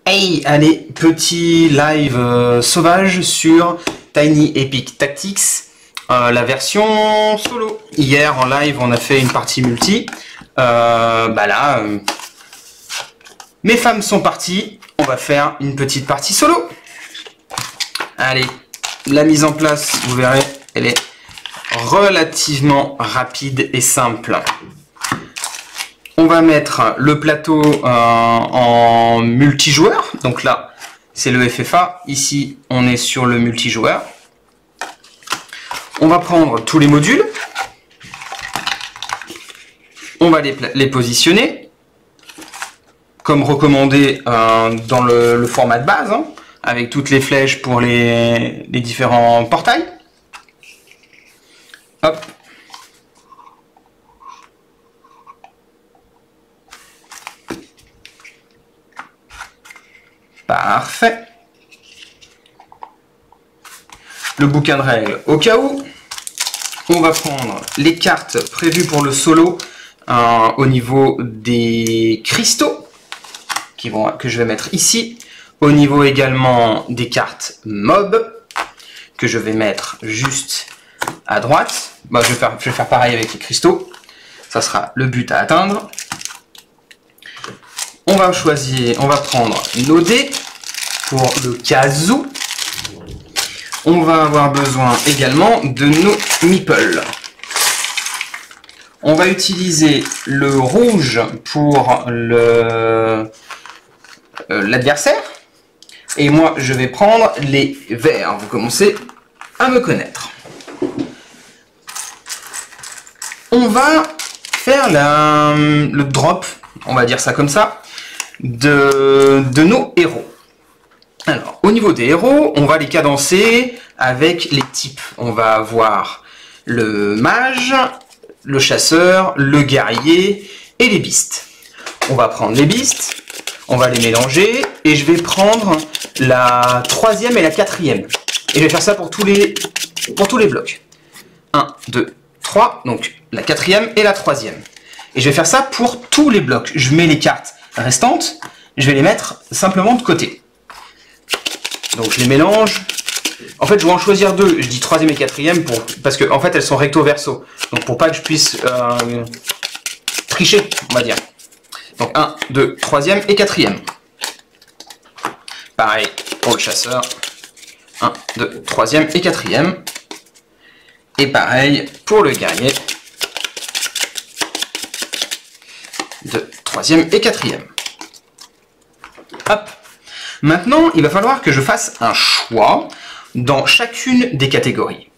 Hey, allez, petit live sauvage sur Tiny Epic Tactics, la version solo. Hier en live, on a fait une partie multi. Mes femmes sont parties. On va faire une petite partie solo. Allez, la mise en place, vous verrez, elle est relativement rapide et simple. On va mettre le plateau en multijoueur. Donc là, c'est le FFA. Ici, on est sur le multijoueur. On va prendre tous les modules. On va les positionner, comme recommandé dans le format de base, hein, avec toutes les flèches pour les différents portails. Hop. Parfait. Le bouquin de règles au cas où. On va prendre les cartes prévues pour le solo au niveau des cristaux que je vais mettre ici. Au niveau également des cartes mob que je vais mettre juste à droite. Bah, je vais faire pareil avec les cristaux. Ça sera le but à atteindre. On va prendre nos dés pour le cas où. On va avoir besoin également de nos meeples. On va utiliser le rouge pour l'adversaire. Et moi, je vais prendre les verts. Vous commencez à me connaître. On va faire le drop, on va dire ça comme ça, de nos héros. Alors, au niveau des héros, on va les cadencer avec les types. On va avoir le mage, le chasseur, le guerrier et les beasts. On va prendre les beasts, on va les mélanger et je vais prendre la troisième et la quatrième. Et je vais faire ça pour tous les blocs. 1, 2, 3, donc la quatrième et la troisième. Et je vais faire ça pour tous les blocs. Je mets les cartes restantes, je vais les mettre simplement de côté. Donc je les mélange. En fait, je vais en choisir deux. Je dis troisième et quatrième parce que en fait, elles sont recto verso. Donc pour pas que je puisse tricher, on va dire. Donc 1, 2, troisième et quatrième. Pareil pour le chasseur. 1, 2, troisième et quatrième. Et pareil pour le guerrier. 2, troisième et quatrième. Hop. Maintenant, il va falloir que je fasse un choix dans chacune des catégories.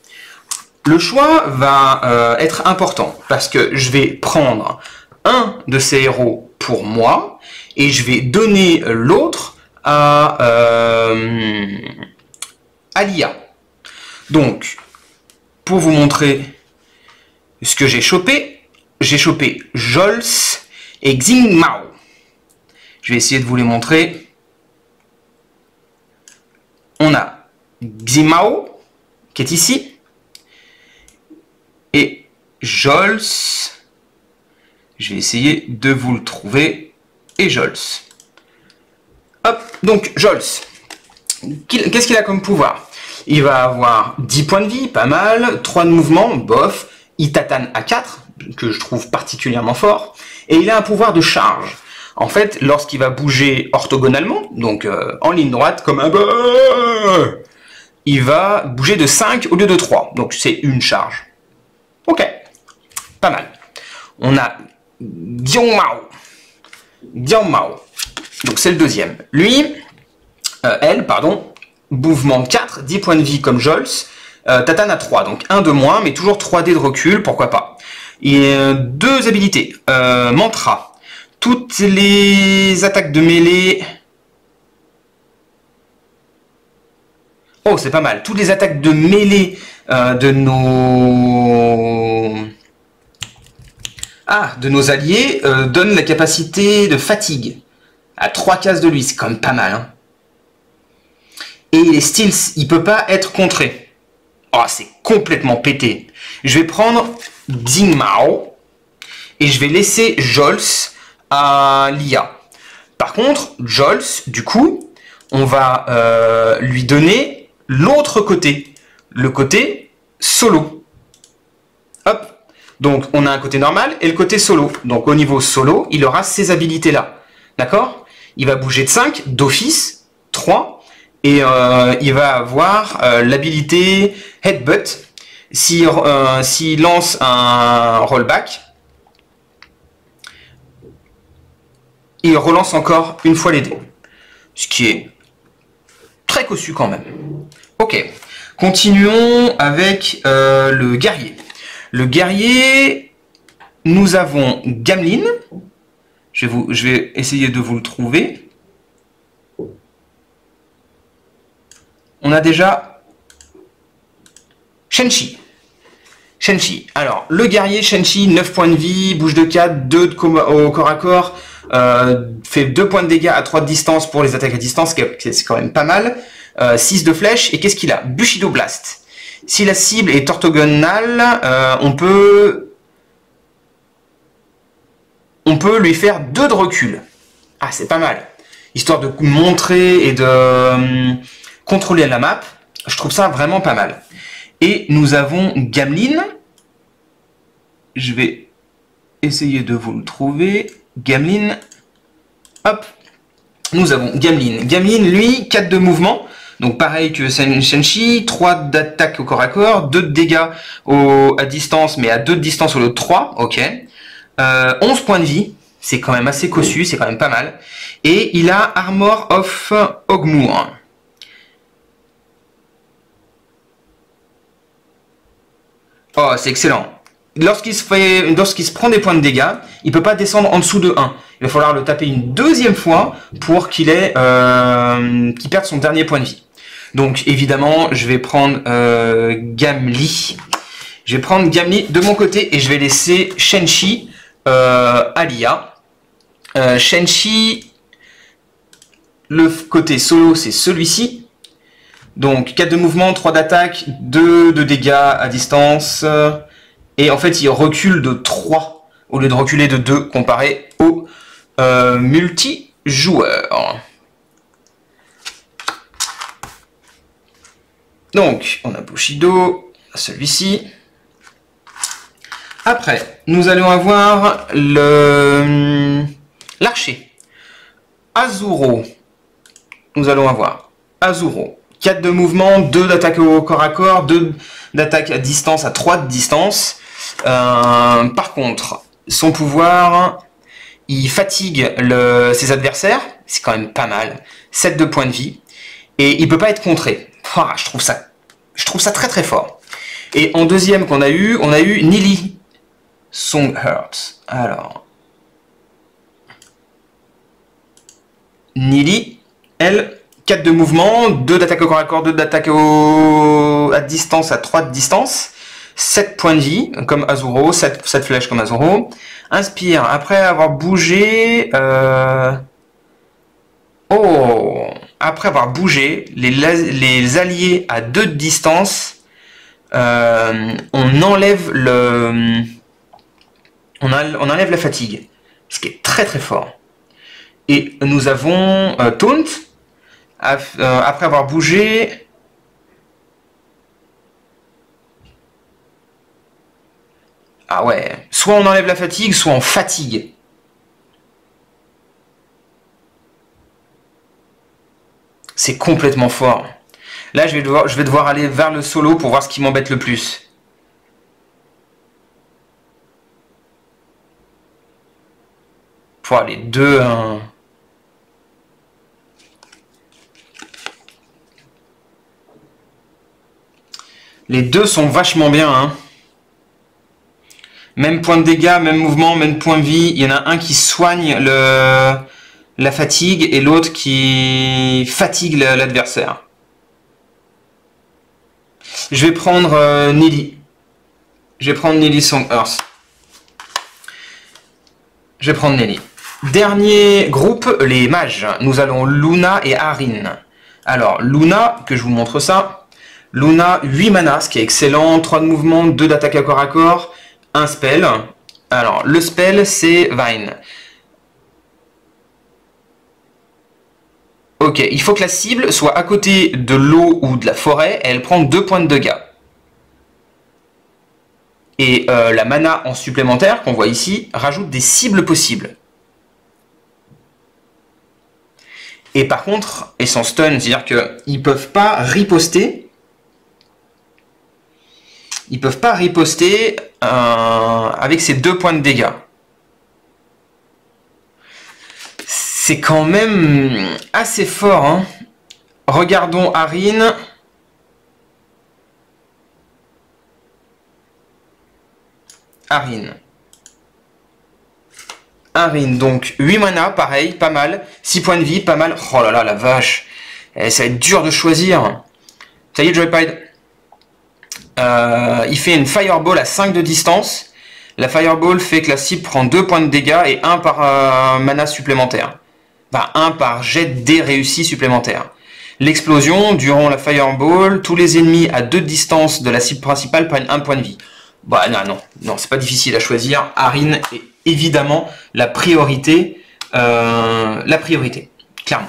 Le choix va être important parce que je vais prendre un de ces héros pour moi et je vais donner l'autre à l'IA. Donc, pour vous montrer ce que j'ai chopé Jols et Xingmao. Je vais essayer de vous les montrer. On a Xingmao qui est ici et Jols. Je vais essayer de vous le trouver et Jols. Hop, donc Jols. Qu'est-ce qu'il a comme pouvoir? Il va avoir 10 points de vie, pas mal, 3 de mouvement, bof, il tatane à 4, que je trouve particulièrement fort, et il a un pouvoir de charge. En fait, lorsqu'il va bouger orthogonalement, donc en ligne droite, comme un bœuf, il va bouger de 5 au lieu de 3. Donc c'est une charge. Ok, pas mal. On a Xiangmao. Donc c'est le deuxième. Lui, mouvement 4, 10 points de vie comme Jols, tatane à 3. Donc 1 de moins, mais toujours 3D de recul, pourquoi pas. Et 2 habilités. Mantra. Toutes les attaques de mêlée... Oh, c'est pas mal. Toutes les attaques de mêlée de nos alliés donnent la capacité de fatigue à 3 cases de lui. C'est quand même pas mal. Hein. Et les styles, il peut pas être contré. Oh, c'est complètement pété. Je vais prendre Xingmao et je vais laisser Jols à l'IA. Par contre, Jols, du coup, on va lui donner l'autre côté, le côté solo. Hop. Donc, on a un côté normal et le côté solo. Donc, au niveau solo, il aura ces habilités-là. D'accord? Il va bouger de 5, d'office, 3, et il va avoir l'habilité Headbutt. S'il lance un rollback, il relance encore une fois les dés. Ce qui est très cossu quand même. Ok, continuons avec le guerrier. Le guerrier, nous avons Gamlin. Je vais essayer de vous le trouver. On a déjà Shenchi. Shenchi. Alors, le guerrier Shenchi, 9 points de vie, bouge de 4, 2 au corps à corps, fait 2 points de dégâts à 3 de distance pour les attaques à distance, c'est quand même pas mal. 6 de flèche, et qu'est-ce qu'il a? Bushido Blast. Si la cible est orthogonale, on peut lui faire 2 de recul. Ah, c'est pas mal. Histoire de montrer et de contrôler la map. Je trouve ça vraiment pas mal. Et nous avons Gamlin. Je vais essayer de vous le trouver. Gamlin. Hop. Nous avons Gamlin. Gamlin, lui, 4 de mouvement. Donc pareil que Shenchi, 3 d'attaque au corps à corps, 2 de dégâts à distance, mais à 2 de distance au lieu de 3. Ok. 11 points de vie. C'est quand même assez cossu, c'est quand même pas mal. Et il a Armor of Ogmoor. Oh, c'est excellent. Lorsqu'il se prend des points de dégâts, il ne peut pas descendre en dessous de 1. Il va falloir le taper une deuxième fois pour qu'il perde son dernier point de vie. Donc évidemment, je vais prendre Gamli. Je vais prendre Gamli de mon côté et je vais laisser Shenchi à l'IA. Shenchi, le côté solo, c'est celui-ci. Donc 4 de mouvement, 3 d'attaque, 2 de dégâts à distance. Et en fait, il recule de 3 au lieu de reculer de 2 comparé au multijoueur. Donc, on a Bushido, celui-ci. Après, nous allons avoir l'archer. Azuro. Nous allons avoir Azuro. 4 de mouvement, 2 d'attaque au corps à corps, 2 d'attaque à distance, à 3 de distance. Par contre, son pouvoir, il fatigue ses adversaires. C'est quand même pas mal. 7 de points de vie. Et il peut pas être contré. Ah, je trouve ça très très fort. Et en deuxième on a eu Nili. Songhurst. Alors. Nili, elle, 4 de mouvement, 2 d'attaque au corps à corps, 2 d'attaque à distance, à 3 de distance, 7 points de vie, comme Azuro, 7 flèches comme Azuro. Inspire, après avoir bougé... Après avoir bougé, les alliés à 2 de distance, on enlève on enlève la fatigue, ce qui est très très fort. Et nous avons Taunt, après avoir bougé, ah ouais, soit on enlève la fatigue, soit on fatigue. C'est complètement fort. Là, je vais devoir aller vers le solo pour voir ce qui m'embête le plus. Les deux... Les deux sont vachement bien. Hein. Même point de dégâts, même mouvement, même point de vie. Il y en a un qui soigne la fatigue et l'autre qui fatigue l'adversaire. Je vais prendre Nili. Je vais prendre Nili Songhurst. Je vais prendre Nili. Dernier groupe, les mages. Nous allons Luna et Arin. Alors, Luna, que je vous montre ça. Luna, 8 mana, ce qui est excellent. 3 de mouvement, 2 d'attaque à corps, 1 spell. Alors, le spell, c'est Vine. Ok, il faut que la cible soit à côté de l'eau ou de la forêt, et elle prend 2 points de dégâts. Et la mana en supplémentaire, qu'on voit ici, rajoute des cibles possibles. Et par contre, et sans stun, c'est-à-dire qu'ils ne peuvent pas riposter. Ils ne peuvent pas riposter avec ces 2 points de dégâts. C'est quand même assez fort, hein. Regardons Arin. Arin, donc 8 mana, pareil, pas mal. 6 points de vie, pas mal. Oh là là, la vache. Ça va être dur de choisir. Ça y est, Joypide. Il fait une Fireball à 5 de distance. La Fireball fait que la cible prend 2 points de dégâts et 1 par mana supplémentaire. Enfin, 1 par jet de dés réussi supplémentaire. L'explosion, durant la Fireball, tous les ennemis à 2 de distance de la cible principale prennent 1 point de vie. Bah non, c'est pas difficile à choisir. Arin est évidemment la priorité, clairement.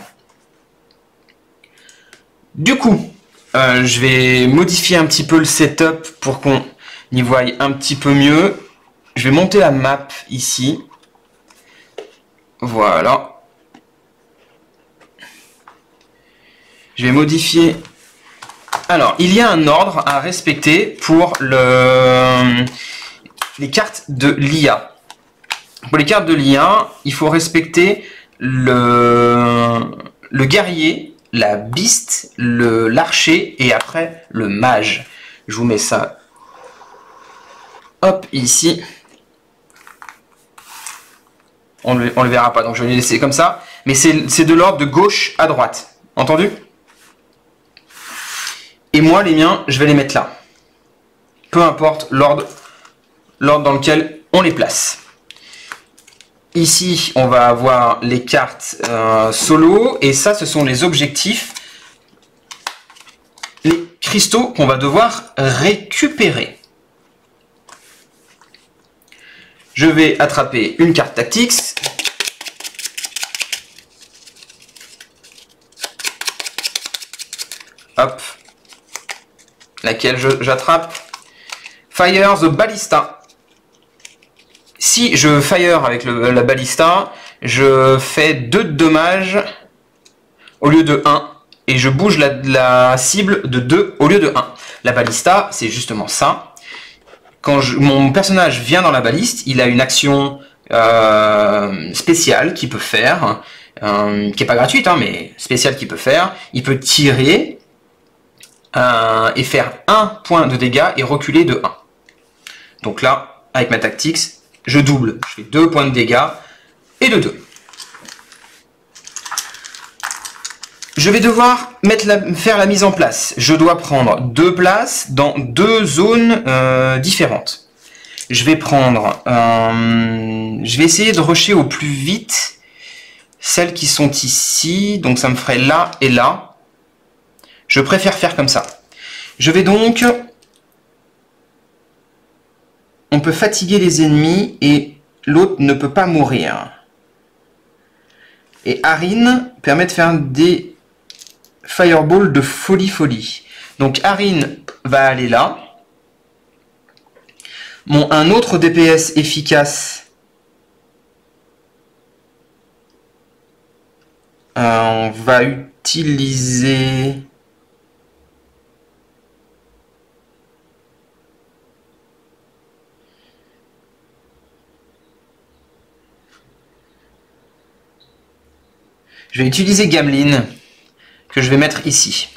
Du coup, je vais modifier un petit peu le setup pour qu'on y voie un petit peu mieux. Je vais monter la map ici. Voilà. Je vais modifier. Alors, il y a un ordre à respecter pour les cartes de l'IA. Pour les cartes de l'IA, il faut respecter le guerrier, la beast, l'archer et après le mage. Je vous mets ça, hop, ici. On le verra pas, donc je vais les laisser comme ça. Mais c'est de l'ordre de gauche à droite. Entendu? Et moi, les miens, je vais les mettre là. Peu importe l'ordre dans lequel on les place. Ici, on va avoir les cartes solo. Et ça, ce sont les objectifs. Les cristaux qu'on va devoir récupérer. Je vais attraper une carte Tactics. Hop. Laquelle j'attrape. Fire the Ballista. Si je fire avec la Ballista, je fais 2 de dommages au lieu de 1. Et je bouge la cible de 2 au lieu de 1. La Ballista, c'est justement ça. Quand mon personnage vient dans la baliste, il a une action spéciale qu'il peut faire, qui n'est pas gratuite, hein, mais spéciale qu'il peut faire. Il peut tirer et faire 1 point de dégâts et reculer de 1. Donc là, avec ma Tactics, je double. Je fais 2 points de dégâts et de 2. Je vais devoir faire la mise en place. Je dois prendre 2 places dans 2 zones différentes. Je vais prendre... je vais essayer de rusher au plus vite celles qui sont ici. Donc ça me ferait là et là. Je préfère faire comme ça. Je vais donc... On peut fatiguer les ennemis et l'autre ne peut pas mourir. Et Arin permet de faire des fireballs de folie. Donc Arin va aller là. Un autre DPS efficace. On va utiliser... Je vais utiliser Gamlin, que je vais mettre ici.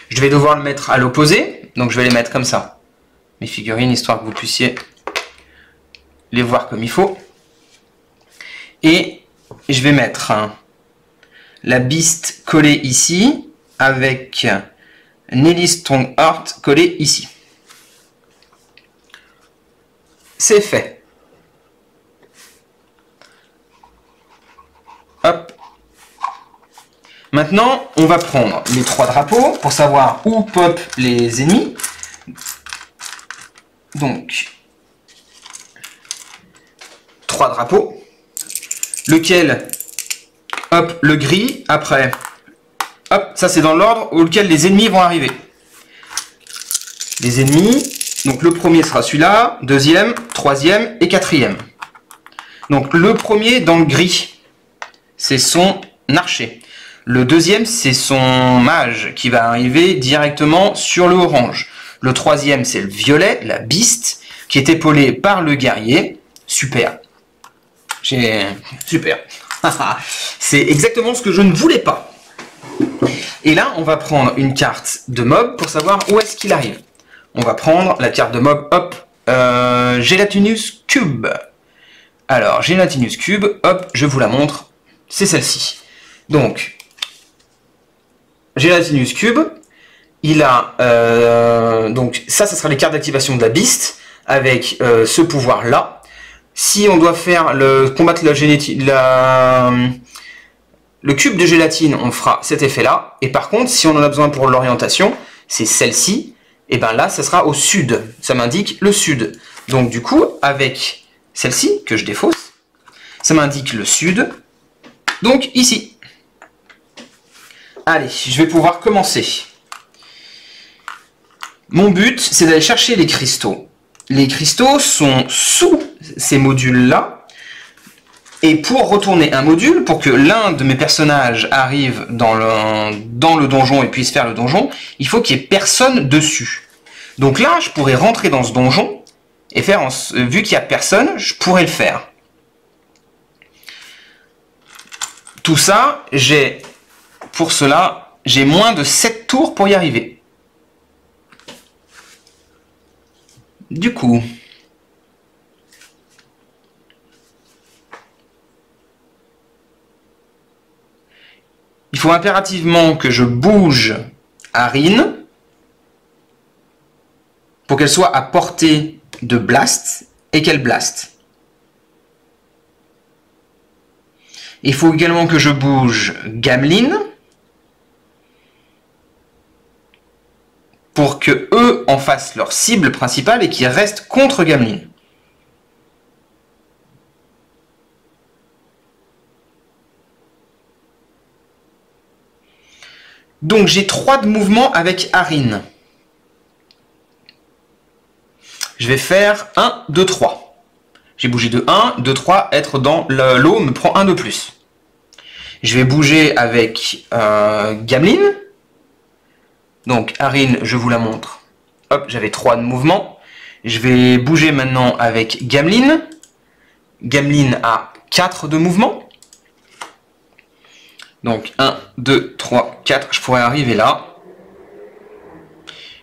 Je vais devoir le mettre à l'opposé, donc je vais les mettre comme ça. Mes figurines, histoire que vous puissiez les voir comme il faut. Et je vais mettre la Beast collée ici, avec Nelly Strongheart collée ici. C'est fait. Hop. Maintenant, on va prendre les 3 drapeaux pour savoir où pop les ennemis. Donc, 3 drapeaux. Lequel, hop, le gris. Après, Hop, ça c'est dans l'ordre auquel les ennemis vont arriver. Les ennemis, donc le premier sera celui-là, deuxième, troisième et quatrième. Donc le premier dans le gris, c'est son archer. Le deuxième, c'est son mage qui va arriver directement sur le orange. Le troisième, c'est le violet, la beast, qui est épaulée par le guerrier. Super. Super. C'est exactement ce que je ne voulais pas. Et là, on va prendre une carte de mob pour savoir où est-ce qu'il arrive. On va prendre la carte de mob, hop, Gelatinous Cube. Alors, Gelatinous Cube, hop, je vous la montre, c'est celle-ci. Donc, Gelatinous Cube, il a, donc ça sera les cartes d'activation de la Beast, avec ce pouvoir-là. Si on doit faire combattre le cube de gélatine, on fera cet effet-là. Et par contre, si on en a besoin pour l'orientation, c'est celle-ci. Et bien là, ça sera au sud. Ça m'indique le sud. Donc du coup, avec celle-ci, que je défausse, ça m'indique le sud. Donc ici. Allez, je vais pouvoir commencer. Mon but, c'est d'aller chercher les cristaux. Les cristaux sont sous ces modules-là. Et pour retourner un module, pour que l'un de mes personnages arrive dans le donjon et puisse faire le donjon, il faut qu'il n'y ait personne dessus. Donc là, je pourrais rentrer dans ce donjon et faire, vu qu'il n'y a personne, je pourrais le faire. Tout ça, pour cela, j'ai moins de 7 tours pour y arriver. Du coup... il faut impérativement que je bouge Arin pour qu'elle soit à portée de blast et qu'elle blast. Il faut également que je bouge Gamlin pour que eux en fassent leur cible principale et qu'ils restent contre Gamlin. Donc j'ai 3 de mouvement avec Arin. Je vais faire 1, 2, 3. J'ai bougé de 1, 2, 3, être dans l'eau me prend 1 de plus. Je vais bouger avec Gamlin. Donc Arin, je vous la montre. Hop, j'avais 3 de mouvement. Je vais bouger maintenant avec Gamlin. Gamlin a 4 de mouvement. Donc 1, 2, 3, 4, je pourrais arriver là.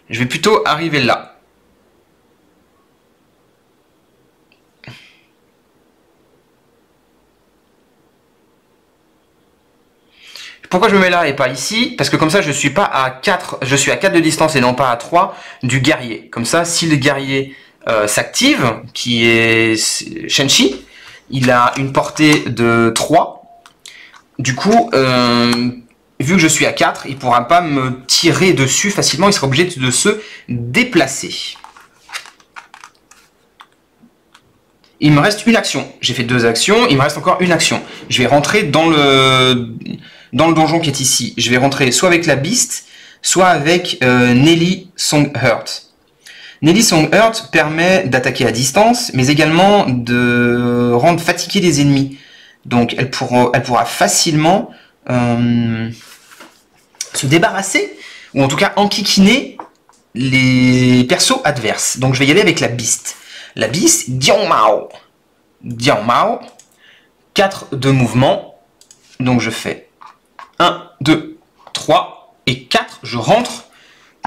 Je vais plutôt arriver là. Pourquoi je me mets là et pas ici? Parce que comme ça je suis pas à 4, je suis à 4 de distance et non pas à 3 du guerrier. Comme ça, si le guerrier s'active, qui est Shenshi, il a une portée de 3. Du coup, vu que je suis à 4, il ne pourra pas me tirer dessus facilement, il sera obligé de se déplacer. Il me reste une action. J'ai fait 2 actions, il me reste encore une action. Je vais rentrer dans le donjon qui est ici. Je vais rentrer soit avec la Beast, soit avec Nelly Songhurt. Nelly Songhurt permet d'attaquer à distance, mais également de rendre fatigués les ennemis. Donc elle pourra facilement se débarrasser, ou en tout cas enquiquiner les persos adverses. Donc je vais y aller avec la Beast. La Beast, Dian Mao. Dian Mao, 4 de mouvement. Donc je fais 1, 2, 3 et 4. Je rentre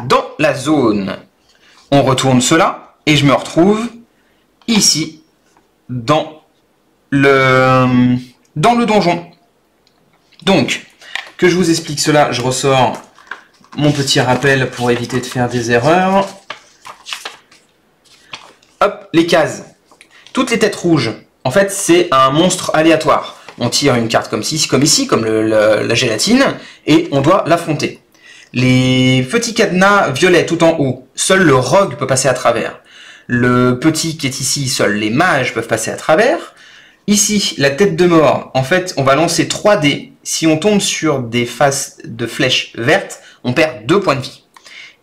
dans la zone. On retourne cela et je me retrouve ici dans le donjon. Donc, que je vous explique cela, je ressors mon petit rappel pour éviter de faire des erreurs. Hop, les cases. Toutes les têtes rouges, en fait, c'est un monstre aléatoire. On tire une carte comme ici, comme la gélatine, et on doit l'affronter. Les petits cadenas violets tout en haut, seul le rogue peut passer à travers. Le petit qui est ici, seuls les mages peuvent passer à travers. Ici, la tête de mort, en fait, on va lancer 3 dés si on tombe sur des faces de flèches vertes, on perd 2 points de vie.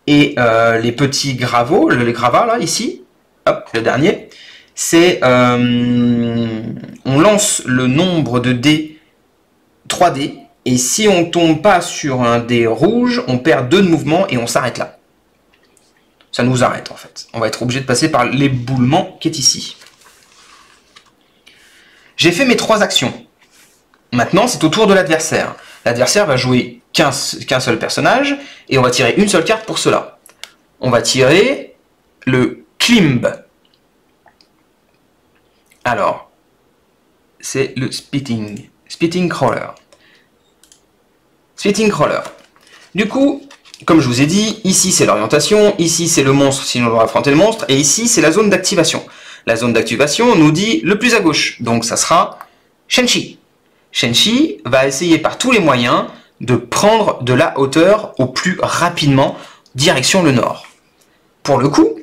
Et les petits gravats, les gravats là, ici, hop, le dernier, c'est on lance le nombre de dés 3D, et si on tombe pas sur un dé rouge, on perd 2 de mouvement et on s'arrête là. Ça nous arrête en fait. On va être obligé de passer par l'éboulement qui est ici. J'ai fait mes 3 actions. Maintenant, c'est au tour de l'adversaire. L'adversaire va jouer qu'un seul personnage, et on va tirer une seule carte pour cela. On va tirer le Klimb. Alors, c'est le Spitting Crawler. Spitting Crawler. Du coup, comme je vous ai dit, ici c'est l'orientation, ici c'est le monstre si on doit affronter le monstre, et ici c'est la zone d'activation. La zone d'activation nous dit le plus à gauche, donc ça sera Shenchi. Shenchi va essayer par tous les moyens de prendre de la hauteur au plus rapidement, direction le nord. Pour le coup,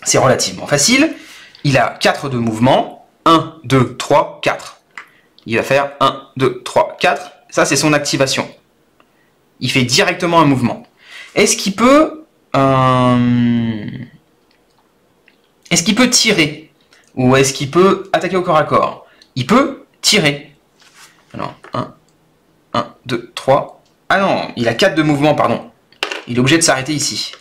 c'est relativement facile. Il a 4 de mouvement, 1, 2, 3, 4. Il va faire 1, 2, 3, 4. Ça, c'est son activation. Il fait directement un mouvement. Est-ce qu'il peut tirer? Ou est-ce qu'il peut attaquer au corps à corps? Il peut tirer. Alors, 1, 2, 3. Ah non, il a 4 de mouvement, pardon. Il est obligé de s'arrêter ici.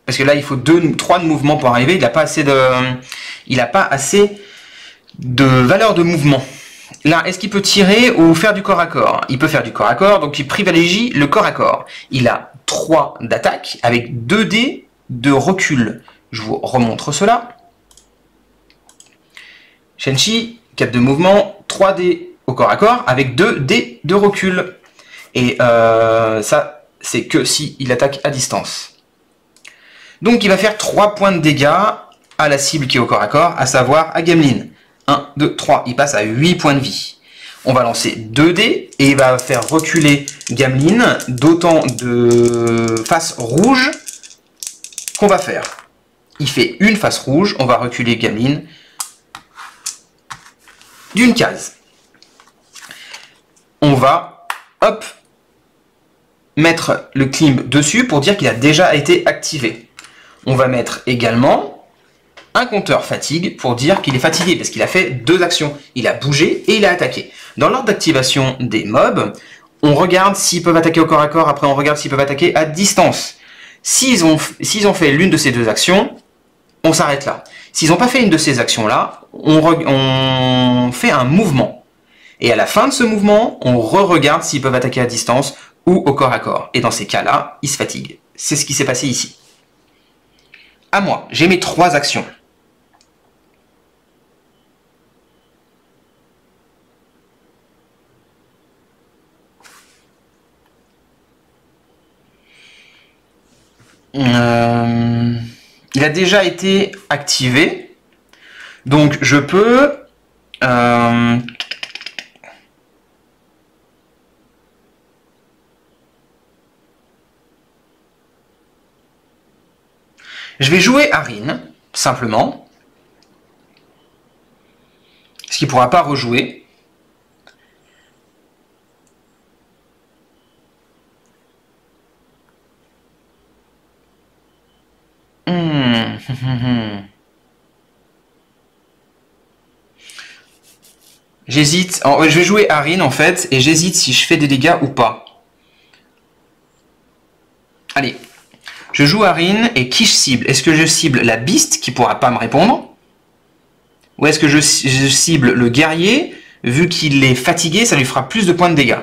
Parce que là, il faut 3 de mouvement pour arriver. Il n'a pas assez de valeur de mouvement. Là, est-ce qu'il peut tirer ou faire du corps à corps? Il peut faire du corps à corps, donc il privilégie le corps à corps. Il a 3 d'attaque avec 2 dés de recul. Je vous remontre cela. Shenchi, 4 de mouvement, 3 dés au corps à corps avec 2 dés de recul. Et ça, c'est que s'il attaque à distance. Donc il va faire 3 points de dégâts à la cible qui est au corps à corps, à savoir à Gamlin. 1, 2, 3, il passe à 8 points de vie. On va lancer 2 dés et il va faire reculer Gamlin d'autant de faces rouges qu'on va faire. Il fait une face rouge, on va reculer Gamlin d'une case. On va, hop, mettre le Klimb dessus pour dire qu'il a déjà été activé. On va mettre également un compteur fatigue pour dire qu'il est fatigué, parce qu'il a fait 2 actions. Il a bougé et il a attaqué. Dans l'ordre d'activation des mobs, on regarde s'ils peuvent attaquer au corps à corps, après on regarde s'ils peuvent attaquer à distance. S'ils ont fait l'une de ces 2 actions, on s'arrête là. S'ils n'ont pas fait une de ces actions-là, on fait un mouvement. Et à la fin de ce mouvement, on re-regarde s'ils peuvent attaquer à distance ou au corps à corps. Et dans ces cas-là, ils se fatiguent. C'est ce qui s'est passé ici. À moi, j'ai mes 3 actions. Il a déjà été activé, donc je peux je vais jouer Arin, simplement, ce qui ne pourra pas rejouer. J'hésite, je vais jouer Arin en fait, et j'hésite si je fais des dégâts ou pas. Allez, je joue Arin, et qui je cible? Est-ce que je cible la Beast, qui pourra pas me répondre? Ou est-ce que je cible le guerrier? Vu qu'il est fatigué, ça lui fera plus de points de dégâts.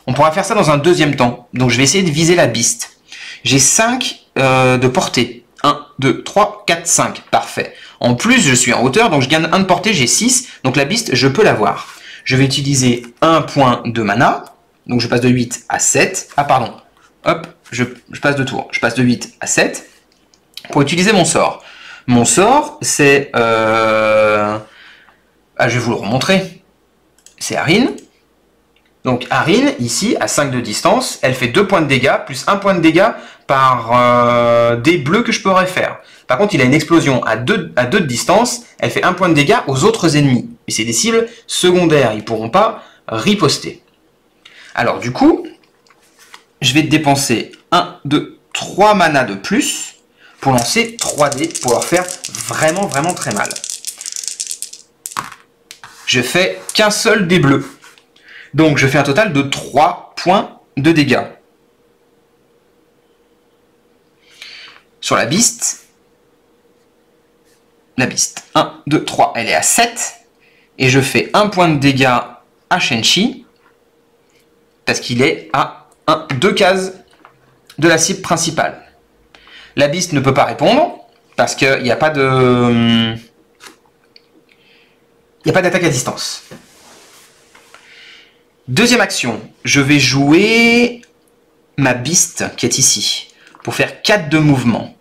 On pourra faire ça dans un deuxième temps, donc je vais essayer de viser la Beast. J'ai 5 de portée. 1, 2, 3, 4, 5. Parfait. En plus, je suis en hauteur, donc je gagne 1 de portée, j'ai 6. Donc la Beast, je peux l'avoir. Je vais utiliser 1 point de mana. Donc je passe de 8 à 7. Ah pardon. Hop, je passe de tour. Je passe de 8 à 7 pour utiliser mon sort. Mon sort, c'est... Ah, je vais vous le remontrer. C'est Arin. Donc Arin, ici, à 5 de distance, elle fait 2 points de dégâts, plus 1 point de dégâts par des bleus que je pourrais faire. Par contre, il a une explosion à 2 de distance, elle fait 1 point de dégâts aux autres ennemis. Et c'est des cibles secondaires, ils ne pourront pas riposter. Alors du coup, je vais dépenser 1, 2, 3 mana de plus pour lancer 3 dés, pour leur faire vraiment très mal. Je fais qu'un seul des bleus. Donc je fais un total de 3 points de dégâts. Sur la Beast, 1, 2, 3, elle est à 7. Et je fais 1 point de dégâts à Shen-Chi, parce qu'il est à 2 cases de la cible principale. La Beast ne peut pas répondre, parce qu'il n'y a pas de... Il n'y a pas d'attaque à distance. Deuxième action, je vais jouer ma Beast qui est ici, pour faire 4 de mouvement.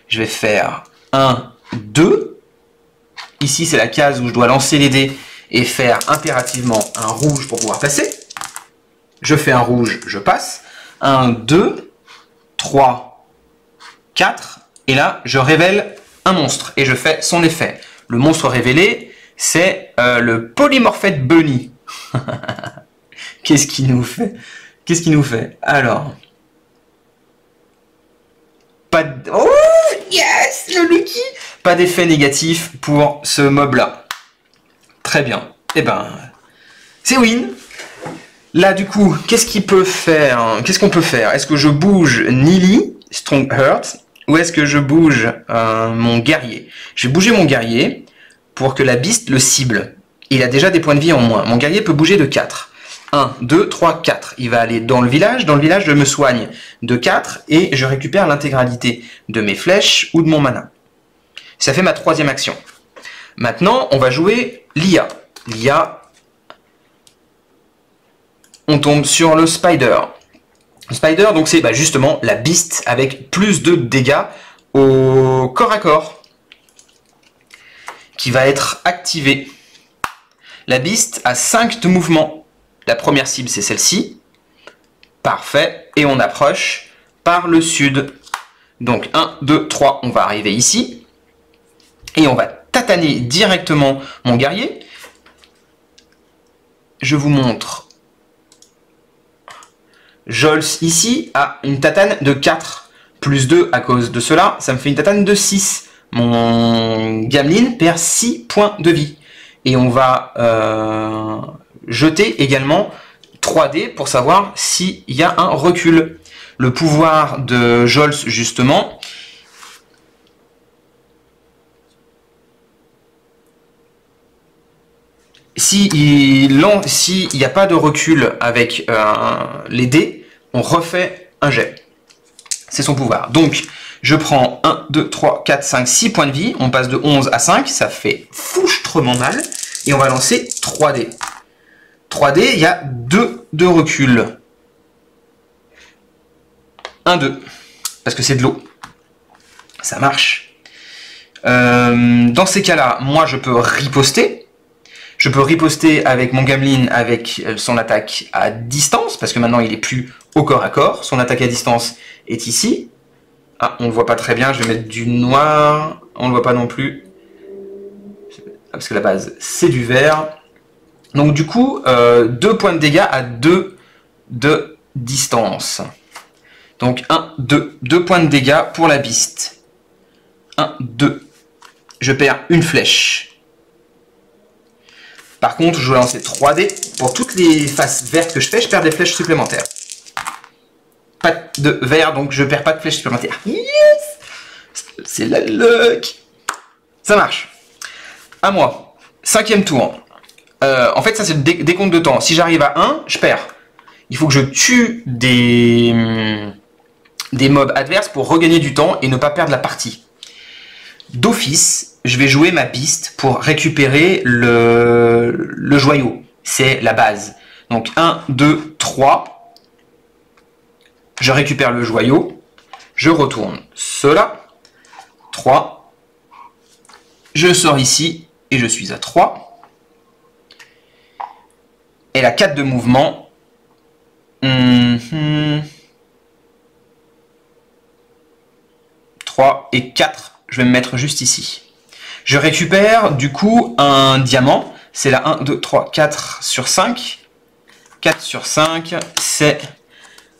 Je vais faire 1, 2. Ici, c'est la case où je dois lancer les dés et faire impérativement un rouge pour pouvoir passer. Je fais un rouge, je passe. 1, 2, 3, 4. Et là, je révèle un monstre et je fais son effet. Le monstre révélé, c'est le Polymorphète Bunny. Qu'est-ce qu'il nous fait? Qu'est-ce qu'il nous fait? Alors. Pas de... Oh yes, le Lucky. Pas d'effet négatif pour ce mob-là. Très bien. Eh ben, c'est win. Là, du coup, qu'est-ce qu'il peut faire? Qu'est-ce qu'on peut faire? Est-ce que je bouge Nili, Strong Heart, ou est-ce que je bouge mon guerrier? Je vais bouger mon guerrier pour que la Beast le cible. Il a déjà des points de vie en moins. Mon guerrier peut bouger de 4. 1, 2, 3, 4. Il va aller dans le village. Dans le village, je me soigne de 4 et je récupère l'intégralité de mes flèches ou de mon mana. Ça fait ma troisième action. Maintenant, on va jouer l'IA. L'IA, on tombe sur le Spider. Le Spider, donc c'est justement la Beast avec plus de dégâts au corps à corps qui va être activée. La Beast a 5 de mouvement. La première cible, c'est celle-ci. Parfait. Et on approche par le sud. Donc 1, 2, 3, on va arriver ici. Et on va tataner directement mon guerrier. Je vous montre. Jols ici a une tatane de 4. Plus 2 à cause de cela, ça me fait une tatane de 6. Mon Gamlin perd 6 points de vie. Et on va jeter également 3 dés pour savoir s'il y a un recul. Le pouvoir de Jols, justement, s'il n'y a pas de recul avec les dés, on refait un jet. C'est son pouvoir. Donc, je prends 1, 2, 3, 4, 5, 6 points de vie. On passe de 11 à 5. Ça fait fouchtrement mal. Et on va lancer 3 dés. 3 dés, il y a 2 de recul. 1, 2. Parce que c'est de l'eau. Ça marche. Dans ces cas-là, moi, je peux riposter. Je peux riposter avec mon Gamlin avec son attaque à distance. Parce que maintenant, il est plus au corps à corps. Son attaque à distance est ici. Ah, on ne le voit pas très bien. Je vais mettre du noir. On ne le voit pas non plus. Parce que la base, c'est du vert. Donc du coup, 2 points de dégâts à 2 de distance. Donc 1, 2. 2 points de dégâts pour la Beast. 1, 2. Je perds une flèche. Par contre, je vais lancer 3 dés. Pour toutes les faces vertes que je fais, je perds des flèches supplémentaires. Pas de vert, donc je perds pas de flèches supplémentaires. Yes! C'est la luck! Ça marche. À moi. 5e tour. En fait, ça c'est le décompte de temps. Si j'arrive à 1, je perds. Il faut que je tue des mobs adverses pour regagner du temps et ne pas perdre la partie. D'office, je vais jouer ma Beast pour récupérer le joyau. C'est la base. Donc 1, 2, 3. Je récupère le joyau. Je retourne cela. 3. Je sors ici et je suis à 3. Elle a 4 de mouvement. 3 et 4. Je vais me mettre juste ici. Je récupère du coup un diamant. C'est la 1, 2, 3, 4 sur 5. 4 sur 5, c'est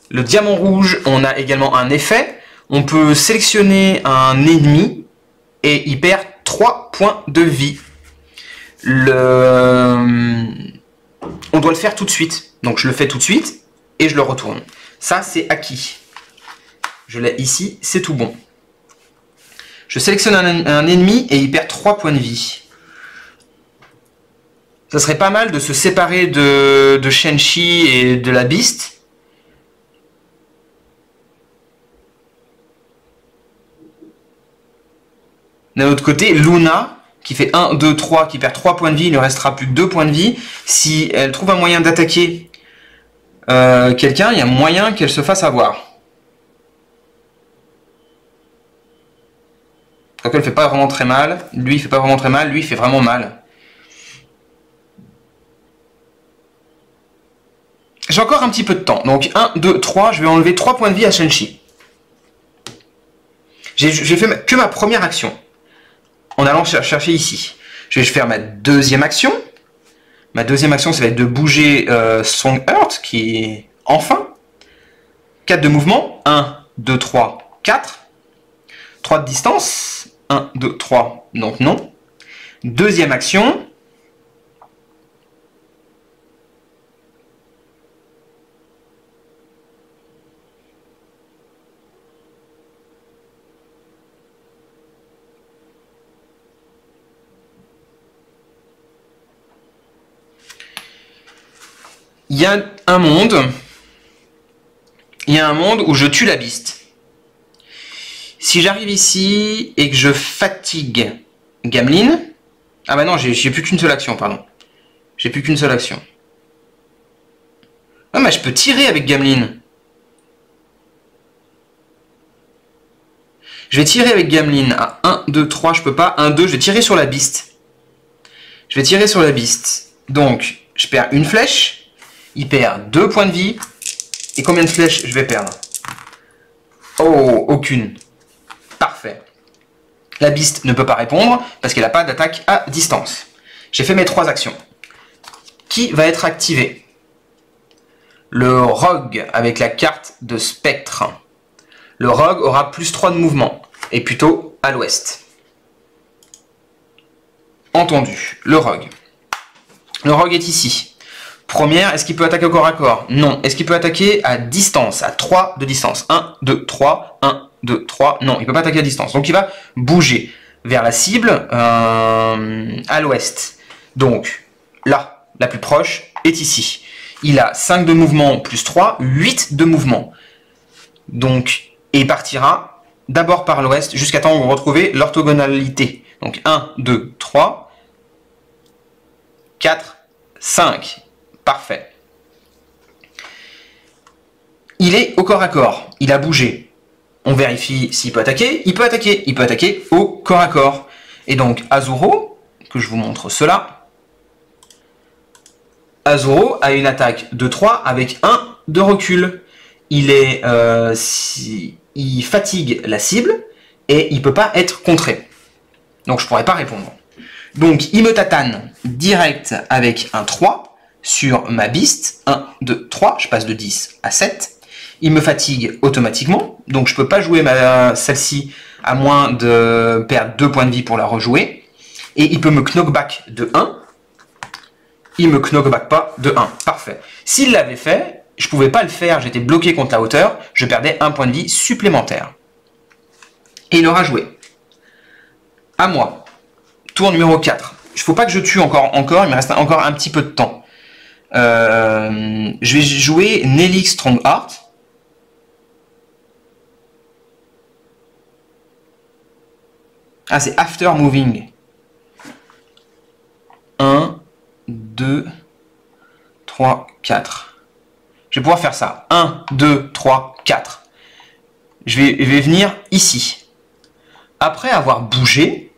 le diamant rouge. On a également un effet. On peut sélectionner un ennemi et il perd 3 points de vie. On doit le faire tout de suite. Donc je le fais tout de suite et je le retourne. Ça, c'est acquis. Je l'ai ici, c'est tout bon. Je sélectionne un ennemi et il perd 3 points de vie. Ça serait pas mal de se séparer de Shenchi et de la Beast. D'un autre côté, Luna, qui fait 1, 2, 3, qui perd 3 points de vie, il ne restera plus que 2 points de vie. Si elle trouve un moyen d'attaquer quelqu'un, il y a moyen qu'elle se fasse avoir. Donc elle fait pas vraiment très mal. Lui, il fait pas vraiment très mal. Lui, il fait vraiment mal. J'ai encore un petit peu de temps. Donc 1, 2, 3, je vais enlever 3 points de vie à Shenchi. J'ai fait que ma première action. En allant chercher ici. Je vais faire ma deuxième action. Ma deuxième action, ça va être de bouger Strong Earth, qui est enfin. 4 de mouvement. 1, 2, 3, 4. 3 de distance. 1, 2, 3, donc non. Deuxième action. Il y a un monde. Il y a un monde où je tue la Beast. Si j'arrive ici et que je fatigue Gamlin... Ah bah non, j'ai plus qu'une seule action, pardon. J'ai plus qu'une seule action. Ah mais je peux tirer avec Gamlin. Je vais tirer avec Gamlin à 1, 2, 3, je peux pas. 1, 2, je vais tirer sur la Beast. Je vais tirer sur la Beast. Donc, je perds une flèche. Il perd 2 points de vie. Et combien de flèches je vais perdre? Oh, aucune. Parfait. La Beast ne peut pas répondre parce qu'elle n'a pas d'attaque à distance. J'ai fait mes 3 actions. Qui va être activé? Le Rogue avec la carte de Spectre. Le Rogue aura plus 3 de mouvement et plutôt à l'ouest. Entendu. Le Rogue. Le Rogue est ici. Première, est-ce qu'il peut attaquer au corps à corps? Non. Est-ce qu'il peut attaquer à distance? À 3 de distance. 1, 2, 3, 1, 2, 3. Non, il ne peut pas attaquer à distance. Donc il va bouger vers la cible à l'ouest. Donc là, la plus proche est ici. Il a 5 de mouvement plus 3, 8 de mouvement. Donc, et il partira d'abord par l'ouest jusqu'à temps où vous retrouvez l'orthogonalité. Donc 1, 2, 3, 4, 5. Parfait. Il est au corps à corps. Il a bougé. On vérifie s'il peut attaquer. Il peut attaquer. Il peut attaquer au corps à corps. Et donc Azuro, que je vous montre cela. Azuro a une attaque de 3 avec 1 de recul. Il est, il fatigue la cible et il ne peut pas être contré. Donc je ne pourrais pas répondre. Donc il me tatane direct avec un 3. Sur ma Beast, 1, 2, 3, je passe de 10 à 7. Il me fatigue automatiquement, donc je ne peux pas jouer celle-ci à moins de perdre 2 points de vie pour la rejouer. Et il peut me knockback de 1. Il me knockback pas de 1. Parfait. S'il l'avait fait, je ne pouvais pas le faire, j'étais bloqué contre la hauteur, je perdais 1 point de vie supplémentaire. Et il aura joué. À moi. Tour numéro 4. Il ne faut pas que je tue encore, il me reste encore un petit peu de temps. Je vais jouer Nelix Strongheart. Ah, c'est After Moving. 1, 2, 3, 4. Je vais pouvoir faire ça. 1, 2, 3, 4. Je vais venir ici. Après avoir bougé,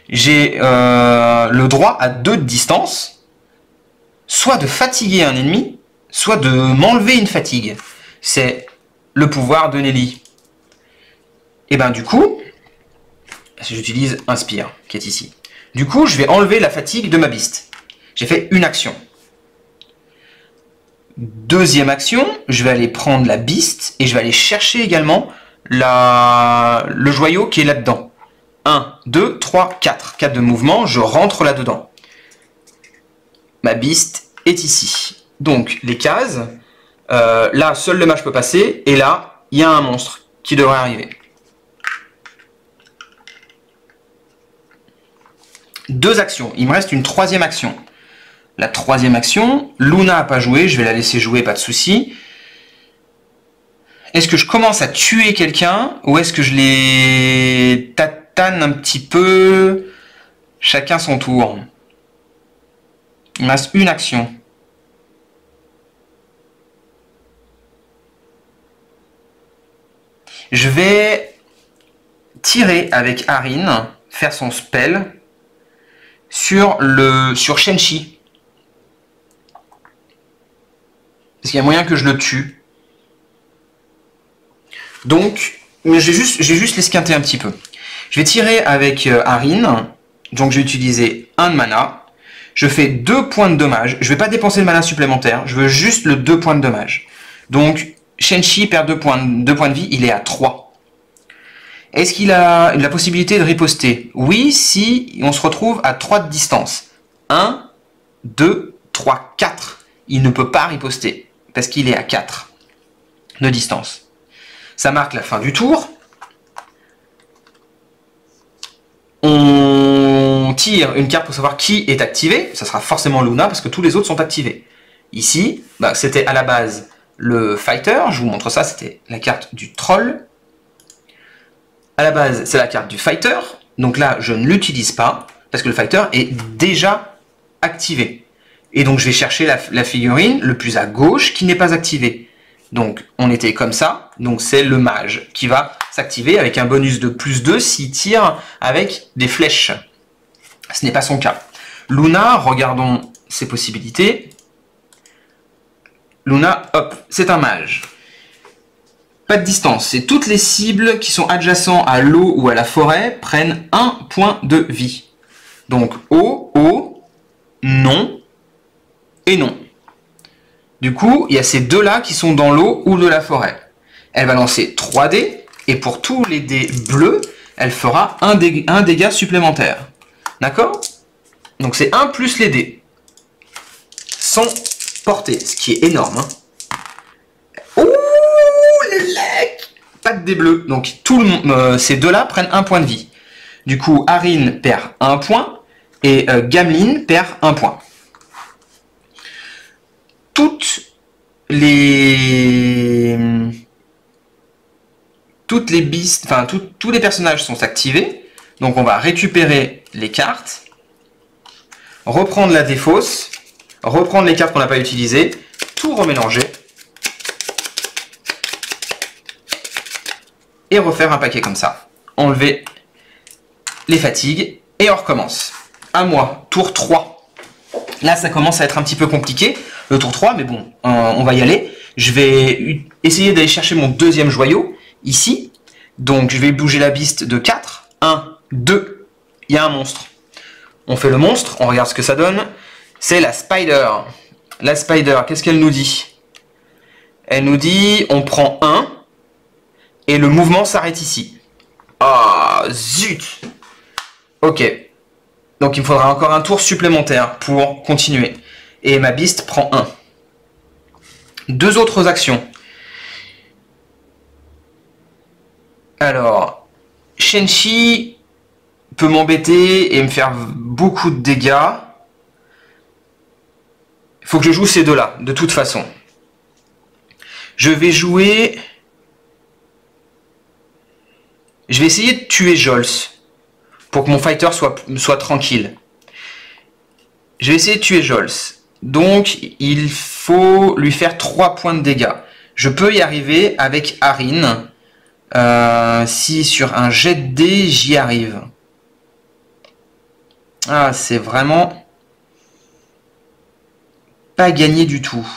j'ai le droit à 2 de distance. soit de fatiguer un ennemi, soit de m'enlever une fatigue. C'est le pouvoir de Nelly. Et ben du coup, j'utilise Inspire, qui est ici. Du coup, je vais enlever la fatigue de ma Beast. J'ai fait une action. Deuxième action, je vais aller prendre la Beast et je vais aller chercher également le joyau qui est là-dedans. 1, 2, 3, 4. 4 de mouvement, je rentre là-dedans. Ma Beast est ici. Donc, les cases, là, seul le mage peut passer, et là, il y a un monstre qui devrait arriver. Deux actions. Il me reste une troisième action. La troisième action, Luna n'a pas joué, je vais la laisser jouer, pas de souci. Est-ce que je commence à tuer quelqu'un ou est-ce que je les tatane un petit peu? Chacun son tour. Il me reste une action. Je vais tirer avec Arin, faire son spell sur Shenchi. Parce qu'il y a moyen que je le tue. Donc, mais j'ai juste l'esquinté un petit peu. Je vais tirer avec Arin. Donc je vais utiliser 1 de mana. Je fais 2 points de dommage. Je ne vais pas dépenser de mana supplémentaire. Je veux juste le 2 points de dommage. Donc, Shenchi perd 2 points de vie. Il est à 3. Est-ce qu'il a la possibilité de riposter? Oui, si on se retrouve à 3 de distance. 1, 2, 3, 4. Il ne peut pas riposter. Parce qu'il est à 4 de distance. Ça marque la fin du tour. On tire une carte pour savoir qui est activé. Ça sera forcément Luna parce que tous les autres sont activés. Ici, bah, c'était à la base le fighter. Je vous montre ça, c'était la carte du troll. À la base, c'est la carte du fighter. Donc là, je ne l'utilise pas parce que le fighter est déjà activé. Et donc, je vais chercher la figurine le plus à gauche qui n'est pas activée. Donc, on était comme ça. Donc, c'est le mage qui va s'activer avec un bonus de +2 s'il tire avec des flèches. Ce n'est pas son cas. Luna, regardons ses possibilités. Luna, hop, c'est un mage. Pas de distance. C'est toutes les cibles qui sont adjacents à l'eau ou à la forêt prennent 1 point de vie. Donc, eau, non. Et non. Du coup, il y a ces deux-là qui sont dans l'eau ou de la forêt. Elle va lancer 3 dés, et pour tous les dés bleus, elle fera un dégât supplémentaire. D'accord? Donc c'est 1 plus les dés. Sans portée, ce qui est énorme. Hein. Ouh, les lecs! Pas de dés bleus. Donc ces deux-là prennent 1 point de vie. Du coup, Arin perd 1 point, et Gamlin perd 1 point. Toutes les beasts, enfin tous les personnages sont activés. Donc on va récupérer les cartes, reprendre la défausse, reprendre les cartes qu'on n'a pas utilisées, tout remélanger et refaire un paquet comme ça. Enlever les fatigues et on recommence. À moi, tour 3. Là, ça commence à être un petit peu compliqué, le tour 3, mais bon, on va y aller. Je vais essayer d'aller chercher mon deuxième joyau, ici. Donc, je vais bouger la Beast de 4. 1, 2, il y a un monstre. On fait le monstre, on regarde ce que ça donne. C'est la Spider. La Spider, qu'est-ce qu'elle nous dit? Elle nous dit, on prend 1, et le mouvement s'arrête ici. Ah, zut! Ok. Donc il me faudra encore un tour supplémentaire pour continuer. Et ma Beast prend 1. 2 autres actions. Alors, Shenchi peut m'embêter et me faire beaucoup de dégâts. Il faut que je joue ces deux-là, de toute façon. Je vais jouer... Je vais essayer de tuer Jols. Pour que mon fighter soit tranquille. Je vais essayer de tuer Jols. Donc, il faut lui faire 3 points de dégâts. Je peux y arriver avec Arin. Si sur un jet de dés, j'y arrive. Ah, c'est vraiment pas gagné du tout.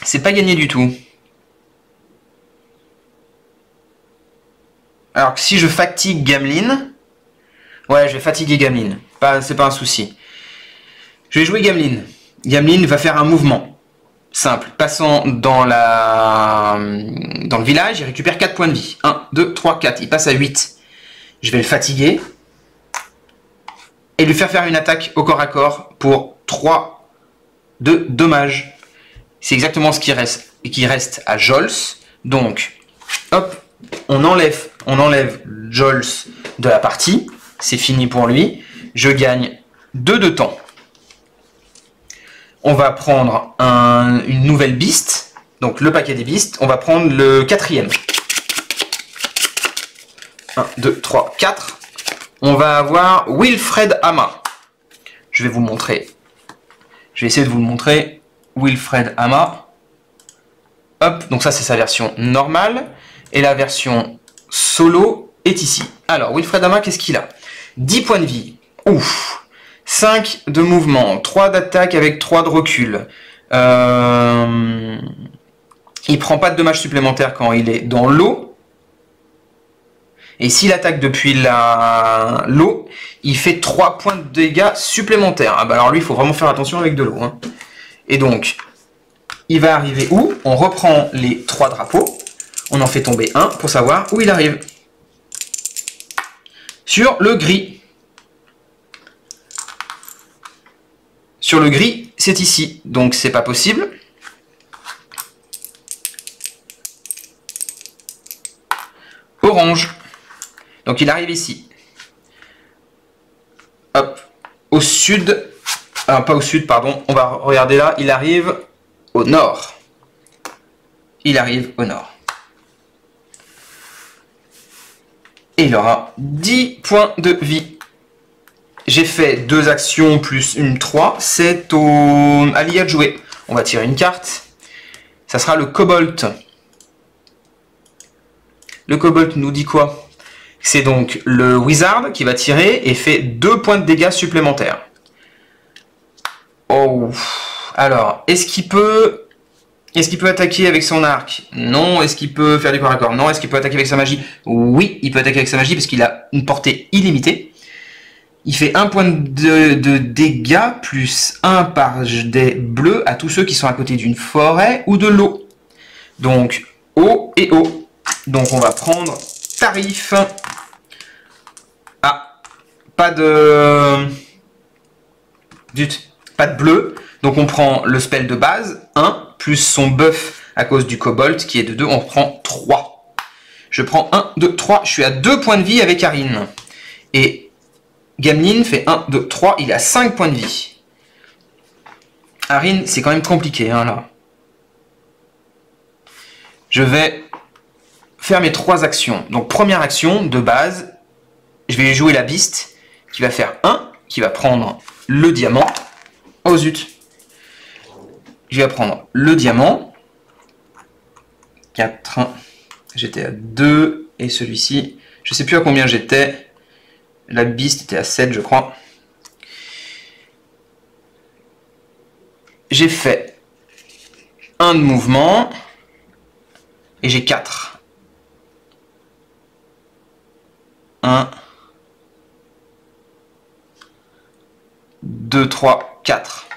C'est pas gagné du tout. Alors que si je fatigue Gamlin... Ouais, je vais fatiguer Gamlin. C'est pas un souci. Je vais jouer Gamlin. Gamlin va faire un mouvement simple. Passant dans le village, il récupère 4 points de vie. 1, 2, 3, 4. Il passe à 8. Je vais le fatiguer. Et lui faire une attaque au corps à corps pour 3 de dommages. C'est exactement ce qui reste à Jols. Donc, hop, on enlève Jols de la partie. C'est fini pour lui. Je gagne 2 de temps. On va prendre une nouvelle beast. Donc le paquet des beasts. On va prendre le 4e. 1, 2, 3, 4. On va avoir Wilfred Hama. Je vais vous montrer. Je vais essayer de vous le montrer. Wilfred Hama. Hop, donc ça c'est sa version normale. Et la version solo est ici. Alors, Wilfred Hama, qu'est-ce qu'il a? 10 points de vie. Ouf. 5 de mouvement. 3 d'attaque avec 3 de recul. Il prend pas de dommages supplémentaires quand il est dans l'eau. Et s'il attaque depuis l'eau, il fait 3 points de dégâts supplémentaires. Ah bah alors lui, il faut vraiment faire attention avec de l'eau. Hein. Et donc, il va arriver où? On reprend les 3 drapeaux. On en fait tomber un pour savoir où il arrive. Sur le gris. Sur le gris, c'est ici. Donc, c'est pas possible. Orange. Donc, il arrive ici. Hop. Au sud. Pas au sud, pardon. On va regarder là. Il arrive au nord. Il arrive au nord. Et il aura 10 points de vie. J'ai fait 2 actions plus une 3. C'est à l'IA de jouer. On va tirer une carte. Ça sera le Cobalt. Le Cobalt nous dit quoi? C'est donc le Wizard qui va tirer et fait 2 points de dégâts supplémentaires. Oh. Alors, est-ce qu'il peut attaquer avec son arc? Non. Est-ce qu'il peut faire du corps à corps? Non. Est-ce qu'il peut attaquer avec sa magie? Oui, il peut attaquer avec sa magie parce qu'il a une portée illimitée. Il fait 1 point de dégâts plus 1 par dé bleu à tous ceux qui sont à côté d'une forêt ou de l'eau. Donc, eau et eau. Donc, on va prendre tarif. Ah, pas de bleu. Donc, on prend le spell de base, 1, plus son buff à cause du Cobalt qui est de 2, on prend 3. Je prends 1, 2, 3, je suis à 2 points de vie avec Arin. Et Gamlin fait 1, 2, 3, il a 5 points de vie. Arin, c'est quand même compliqué, hein, là. Je vais faire mes 3 actions. Donc, première action, de base, je vais jouer la Beast, qui va faire 1, qui va prendre le diamant. Oh zut! Je vais prendre le diamant. 4, j'étais à 2, et celui-ci, je sais plus à combien j'étais. La Beast était à 7, je crois. J'ai fait 1 de mouvement. Et j'ai 4. 1, 2, 3, 4.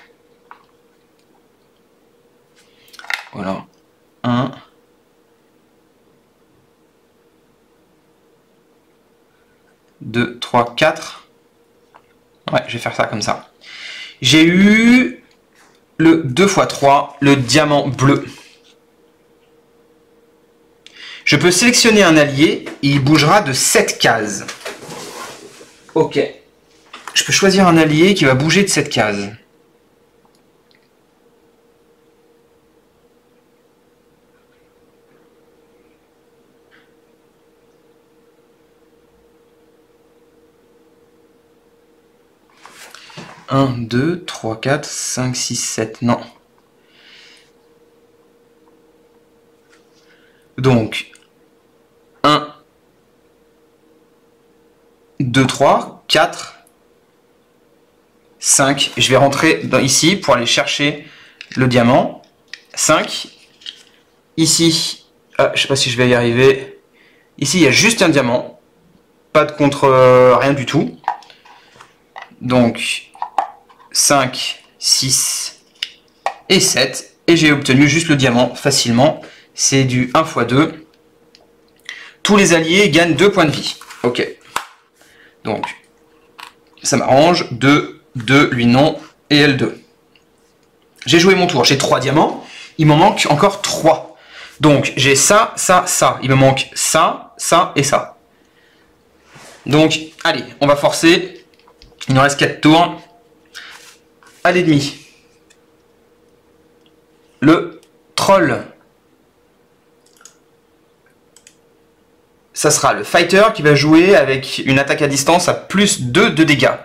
Voilà. 1. 2, 3, 4. Ouais, je vais faire ça comme ça. J'ai eu le 2 x 3, le diamant bleu. Je peux sélectionner un allié et il bougera de 7 cases. Ok. Je peux choisir un allié qui va bouger de 7 cases. Un, 2, 3, 4, 5, 6, 7. Non. Donc, 1, 2, 3, 4, 5. Je vais rentrer ici pour aller chercher le diamant. 5. Ici, je ne sais pas si je vais y arriver. Ici, il y a juste un diamant. Pas de contre rien du tout. Donc, 5, 6 et 7. Et j'ai obtenu juste le diamant facilement. C'est du 1 x 2. Tous les alliés gagnent 2 points de vie. Ok. Donc, ça m'arrange. 2, 2, lui non. Et elle 2. J'ai joué mon tour. J'ai 3 diamants. Il m'en manque encore 3. Donc, j'ai ça, ça, ça. Il me manque ça, ça et ça. Donc, allez, on va forcer. Il nous reste 4 tours. À l'ennemi. Le troll. Ça sera le fighter qui va jouer avec une attaque à distance à plus 2 de dégâts.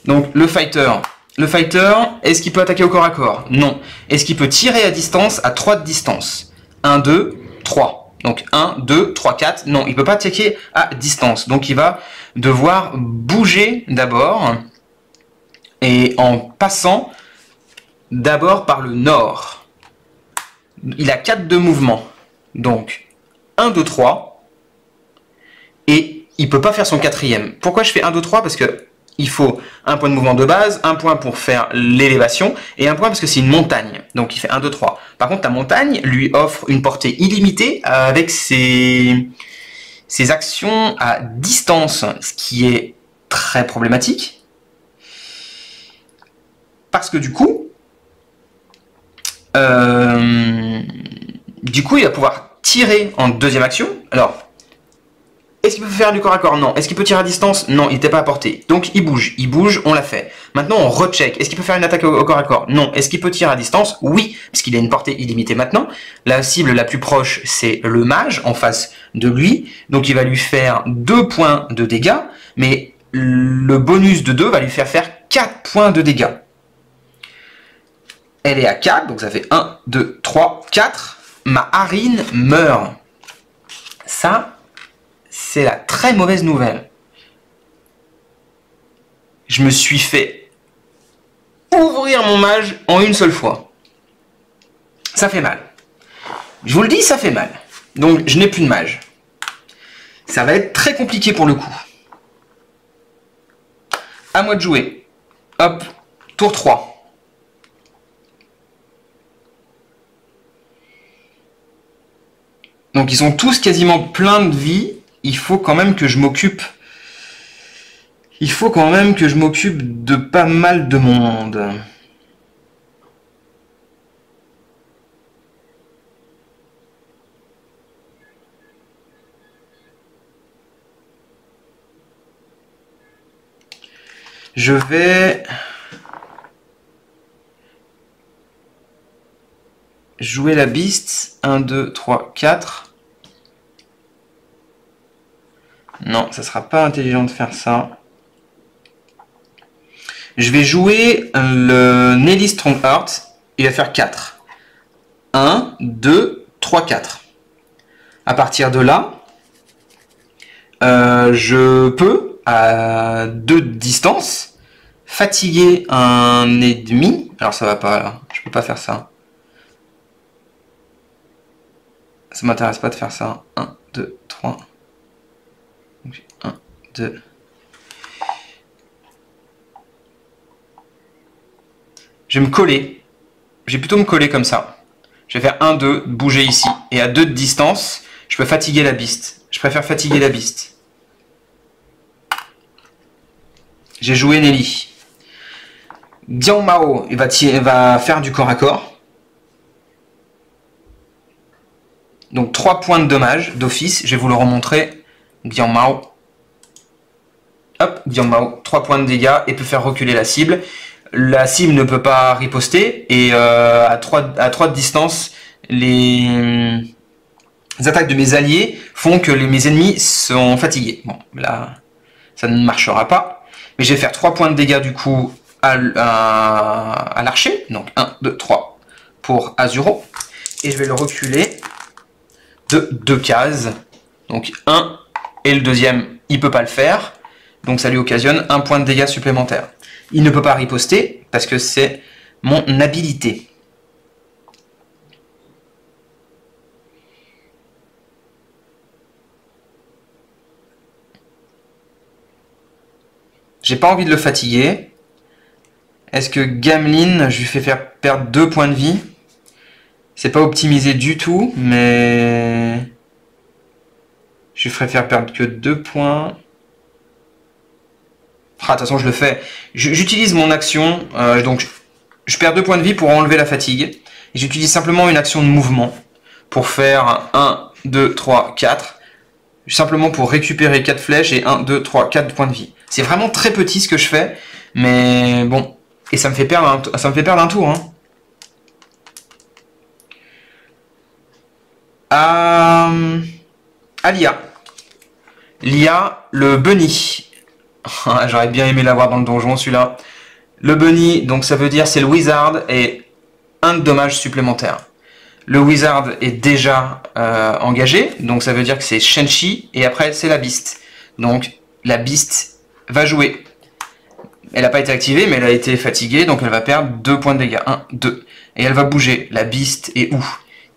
Donc, le fighter, est-ce qu'il peut attaquer au corps à corps? Non. Est-ce qu'il peut tirer à distance à 3 de distance? 1, 2, 3. Donc 1, 2, 3, 4. Non, il ne peut pas attaquer à distance. Donc il va devoir bouger d'abord. Et en passant d'abord par le nord. Il a 4 de mouvement. Donc 1, 2, 3. Et il ne peut pas faire son quatrième. Pourquoi je fais 1, 2, 3? Parce que il faut un point de mouvement de base, un point pour faire l'élévation, et un point parce que c'est une montagne. Donc il fait 1, 2, 3. Par contre, la montagne lui offre une portée illimitée avec ses actions à distance, ce qui est très problématique. Parce que du coup, il va pouvoir tirer en deuxième action. Alors, est-ce qu'il peut faire du corps à corps? Non. Est-ce qu'il peut tirer à distance? Non, il n'était pas à portée. Donc il bouge, on l'a fait. Maintenant on recheck. Est-ce qu'il peut faire une attaque au corps à corps? Non. Est-ce qu'il peut tirer à distance? Oui, parce qu'il a une portée illimitée maintenant. La cible la plus proche, c'est le mage en face de lui. Donc il va lui faire 2 points de dégâts, mais le bonus de 2 va lui faire 4 points de dégâts. Elle est à 4, donc ça fait 1, 2, 3, 4. Ma Harine meurt. Ça, c'est la très mauvaise nouvelle. Je me suis fait ouvrir mon mage en une seule fois. Ça fait mal. Je vous le dis, ça fait mal. Donc, je n'ai plus de mage. Ça va être très compliqué pour le coup. À moi de jouer. Hop, tour 3. Donc, ils sont tous quasiment pleins de vie. Il faut quand même que je m'occupe. Il faut quand même que je m'occupe de pas mal de monde. Je vais jouer la Beast. 1, 2, 3, 4. Non, ça sera pas intelligent de faire ça. Je vais jouer le Nelly Strongheart. Il va faire 4. 1, 2, 3, 4. À partir de là, je peux, à 2 de distance, fatiguer un ennemi. Alors ça va pas là, je peux pas faire ça. Ça m'intéresse pas de faire ça. 1, 2, 3. 1, 2. Je vais me coller. Je vais plutôt me coller comme ça. Je vais faire 1, 2, bouger ici. Et à 2 de distance, je peux fatiguer la Beast. Je préfère fatiguer la Beast. J'ai joué Nelly. Xiao Mao, il va faire du corps à corps. Donc 3 points de dommage d'office. Je vais vous le remontrer. Xiao Mao. Hop, Xiao Mao. 3 points de dégâts et peut faire reculer la cible. La cible ne peut pas riposter. Et à 3 de distance, les attaques de mes alliés font que mes ennemis sont fatigués. Bon, là, ça ne marchera pas. Mais je vais faire 3 points de dégâts du coup à l'archer. Donc 1, 2, 3 pour Azuro. Et je vais le reculer de 2 cases. Donc 1 et le deuxième, il peut pas le faire. Donc ça lui occasionne un point de dégâts supplémentaire. Il ne peut pas riposter parce que c'est mon habilité. J'ai pas envie de le fatiguer. Est-ce que Gamlin, je lui fais faire perdre 2 points de vie? C'est pas optimisé du tout, mais... je lui ferai faire perdre que 2 points. Ah, de toute façon, je le fais. J'utilise mon action, donc je perds 2 points de vie pour enlever la fatigue. Et j'utilise simplement une action de mouvement pour faire 1, 2, 3, 4. Simplement pour récupérer 4 flèches et 1, 2, 3, 4 points de vie. C'est vraiment très petit ce que je fais, mais bon. Et ça me fait perdre un tour. Hein. À Lia. Lia, le bunny. J'aurais bien aimé l'avoir dans le donjon celui-là. Le bunny, donc ça veut dire c'est le wizard et un dommage supplémentaire. Le wizard est déjà engagé, donc ça veut dire que c'est Shenchi et après c'est la beast. Donc la beast va jouer. Elle n'a pas été activée, mais elle a été fatiguée, donc elle va perdre 2 points de dégâts. 1, 2. Et elle va bouger. La beast est où?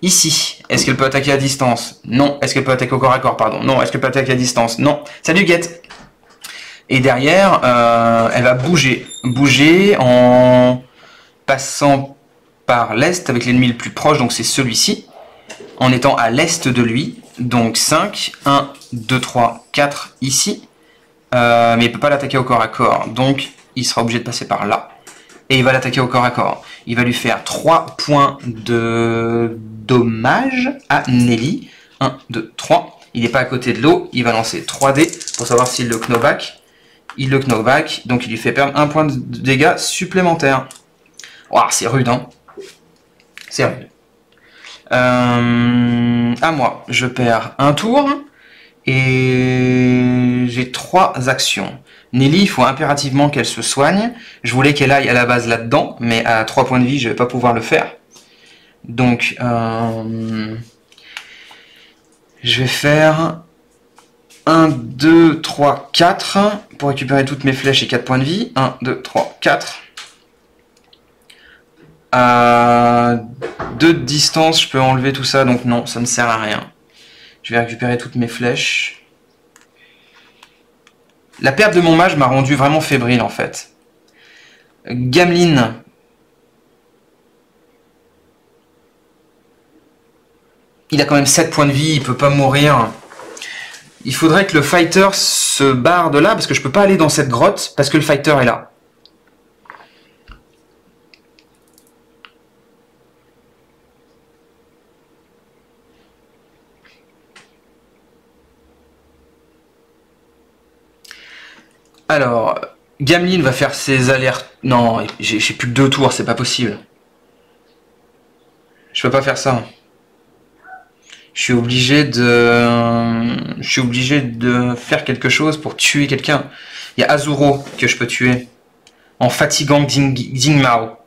Ici. Est-ce qu'elle peut attaquer à distance? Non. Est-ce qu'elle peut attaquer au corps à corps? Pardon. Non. Est-ce qu'elle peut attaquer à distance? Non. Salut Guette. Et derrière, elle va bouger. Bouger en passant par l'est avec l'ennemi le plus proche, donc c'est celui-ci. En étant à l'est de lui. Donc 5. 1, 2, 3, 4 ici. Mais il ne peut pas l'attaquer au corps à corps. Donc il sera obligé de passer par là. Et il va l'attaquer au corps à corps. Il va lui faire 3 points de dommage à Nelly. 1, 2, 3. Il n'est pas à côté de l'eau. Il va lancer 3 dés pour savoir s'il le knockback. Il le knockback. Donc il lui fait perdre 1 point de dégâts supplémentaire. Waouh, c'est rude, hein. C'est rude. À moi. Je perds un tour. Et j'ai 3 actions. Nelly, il faut impérativement qu'elle se soigne. Je voulais qu'elle aille à la base là-dedans, mais à 3 points de vie, je ne vais pas pouvoir le faire. Donc, je vais faire 1, 2, 3, 4 pour récupérer toutes mes flèches et 4 points de vie. 1, 2, 3, 4. À 2 de distance, je peux enlever tout ça, donc non, ça ne sert à rien. Je vais récupérer toutes mes flèches. La perte de mon mage m'a rendu vraiment fébrile en fait. Gamlin. Il a quand même 7 points de vie, il peut pas mourir. Il faudrait que le fighter se barre de là, parce que je peux pas aller dans cette grotte, parce que le fighter est là. Alors, Gamlin va faire ses alertes. Non, j'ai plus que 2 tours, c'est pas possible. Je peux pas faire ça. Je suis obligé de faire quelque chose pour tuer quelqu'un. Il y a Azuro que je peux tuer en fatiguant Xing Mao.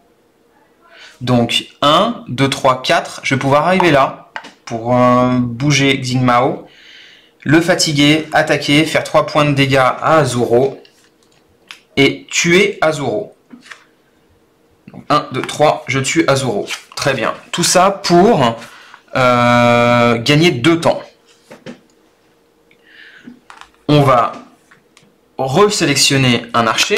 Donc 1, 2, 3, 4. Je vais pouvoir arriver là pour bouger Xing Mao, le fatiguer, attaquer, faire 3 points de dégâts à Azuro et tuer Azuro. 1, 2, 3, je tue Azuro. Très bien. Tout ça pour gagner 2 temps. On va resélectionner un archer.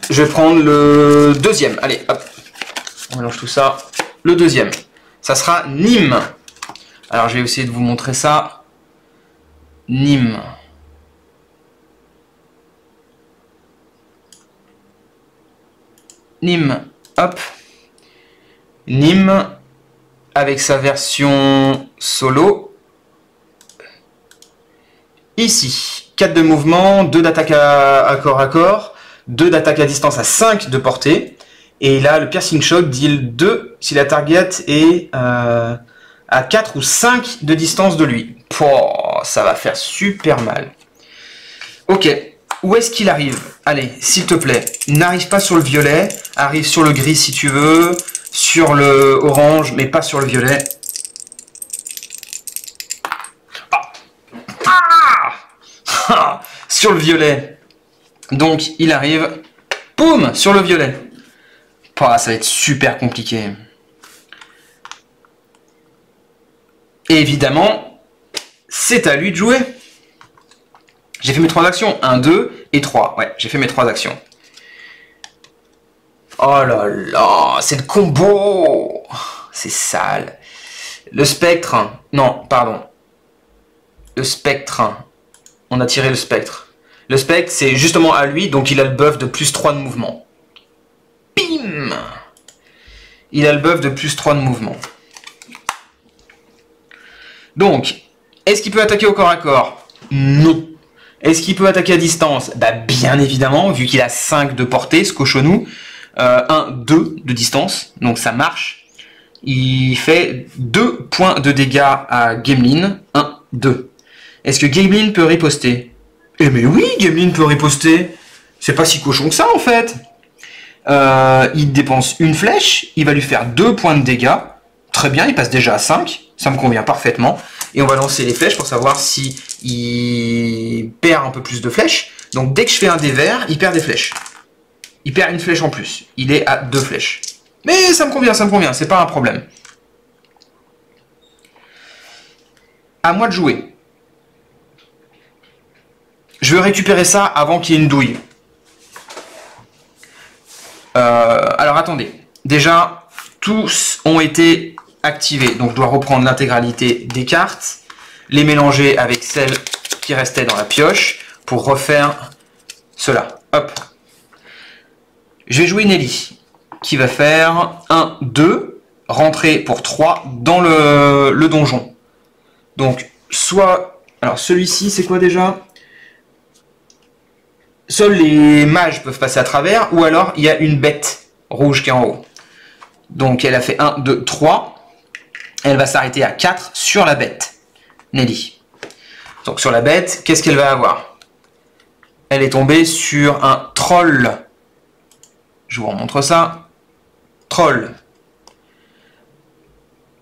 Je vais prendre le deuxième. Allez, hop. On mélange tout ça. Le deuxième. Ça sera Nîmes. Alors, je vais essayer de vous montrer ça. Nîmes. Nîmes, hop. Nîmes, avec sa version solo. Ici, 4 de mouvement, 2 d'attaque à corps, 2 d'attaque à distance à 5 de portée. Et là, le piercing shock deal 2 si la target est à 4 ou 5 de distance de lui. Pouah, ça va faire super mal. Ok. Où est-ce qu'il arrive? Allez, s'il te plaît, n'arrive pas sur le violet, arrive sur le gris si tu veux, sur le orange, mais pas sur le violet. Sur le violet. Donc, il arrive. Boum, sur le violet. Oh, ça va être super compliqué. Et évidemment, c'est à lui de jouer. J'ai fait mes 3 actions. 1, 2 et 3. Ouais, j'ai fait mes 3 actions. Oh là là, c'est le combo. C'est sale. Le spectre. Non, pardon. Le spectre. On a tiré le spectre. Le spectre, c'est justement à lui, donc il a le buff de plus 3 de mouvement. Bim! Il a le buff de plus 3 de mouvement. Donc, est-ce qu'il peut attaquer au corps à corps? Non. Est-ce qu'il peut attaquer à distance? Bah bien évidemment, vu qu'il a 5 de portée, ce cochonou. 1, 2 de distance, donc ça marche. Il fait 2 points de dégâts à Gamelin. 1, 2. Est-ce que Gamelin peut riposter? Eh mais oui, Gamelin peut riposter. C'est pas si cochon que ça en fait. Il dépense une flèche, il va lui faire 2 points de dégâts. Très bien, il passe déjà à 5. Ça me convient parfaitement. Et on va lancer les flèches pour savoir si il perd un peu plus de flèches. Donc dès que je fais un dé vert, il perd des flèches. Il perd une flèche en plus. Il est à 2 flèches. Mais ça me convient, c'est pas un problème. À moi de jouer. Je veux récupérer ça avant qu'il y ait une douille. Alors attendez. Déjà, tous ont été activés. Donc je dois reprendre l'intégralité des cartes, les mélanger avec celles qui restaient dans la pioche pour refaire cela. Hop. Je vais jouer Nelly, qui va faire 1, 2, rentrer pour 3 dans le donjon. Donc, soit... Alors, celui-ci, c'est quoi déjà? Seuls les mages peuvent passer à travers, ou alors il y a une bête rouge qui est en haut. Donc, elle a fait 1, 2, 3. Elle va s'arrêter à 4 sur la bête, Nelly. Donc, sur la bête, qu'est-ce qu'elle va avoir? Elle est tombée sur un troll. Je vous remontre ça. Troll.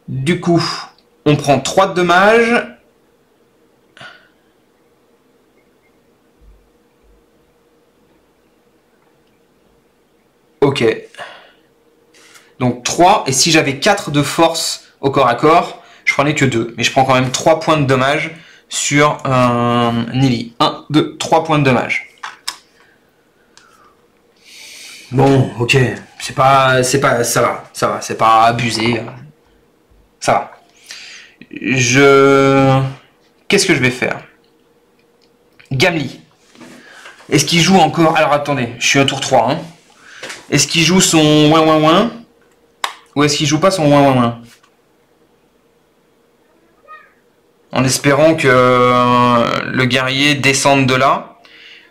Du coup, on prend 3 de dommages. Ok. Donc 3. Et si j'avais 4 de force au corps à corps, je prenais que 2. Mais je prends quand même 3 points de dommages sur Nelly. 1, 2, 3 points de dommages. Bon, ok, ça va, c'est pas abusé, ça va. Qu'est-ce que je vais faire? Gamli. Est-ce qu'il joue encore? Alors attendez, je suis à tour 3, hein. Est-ce qu'il joue son ouin ou est-ce qu'il joue pas son ouin? En espérant que le guerrier descende de là.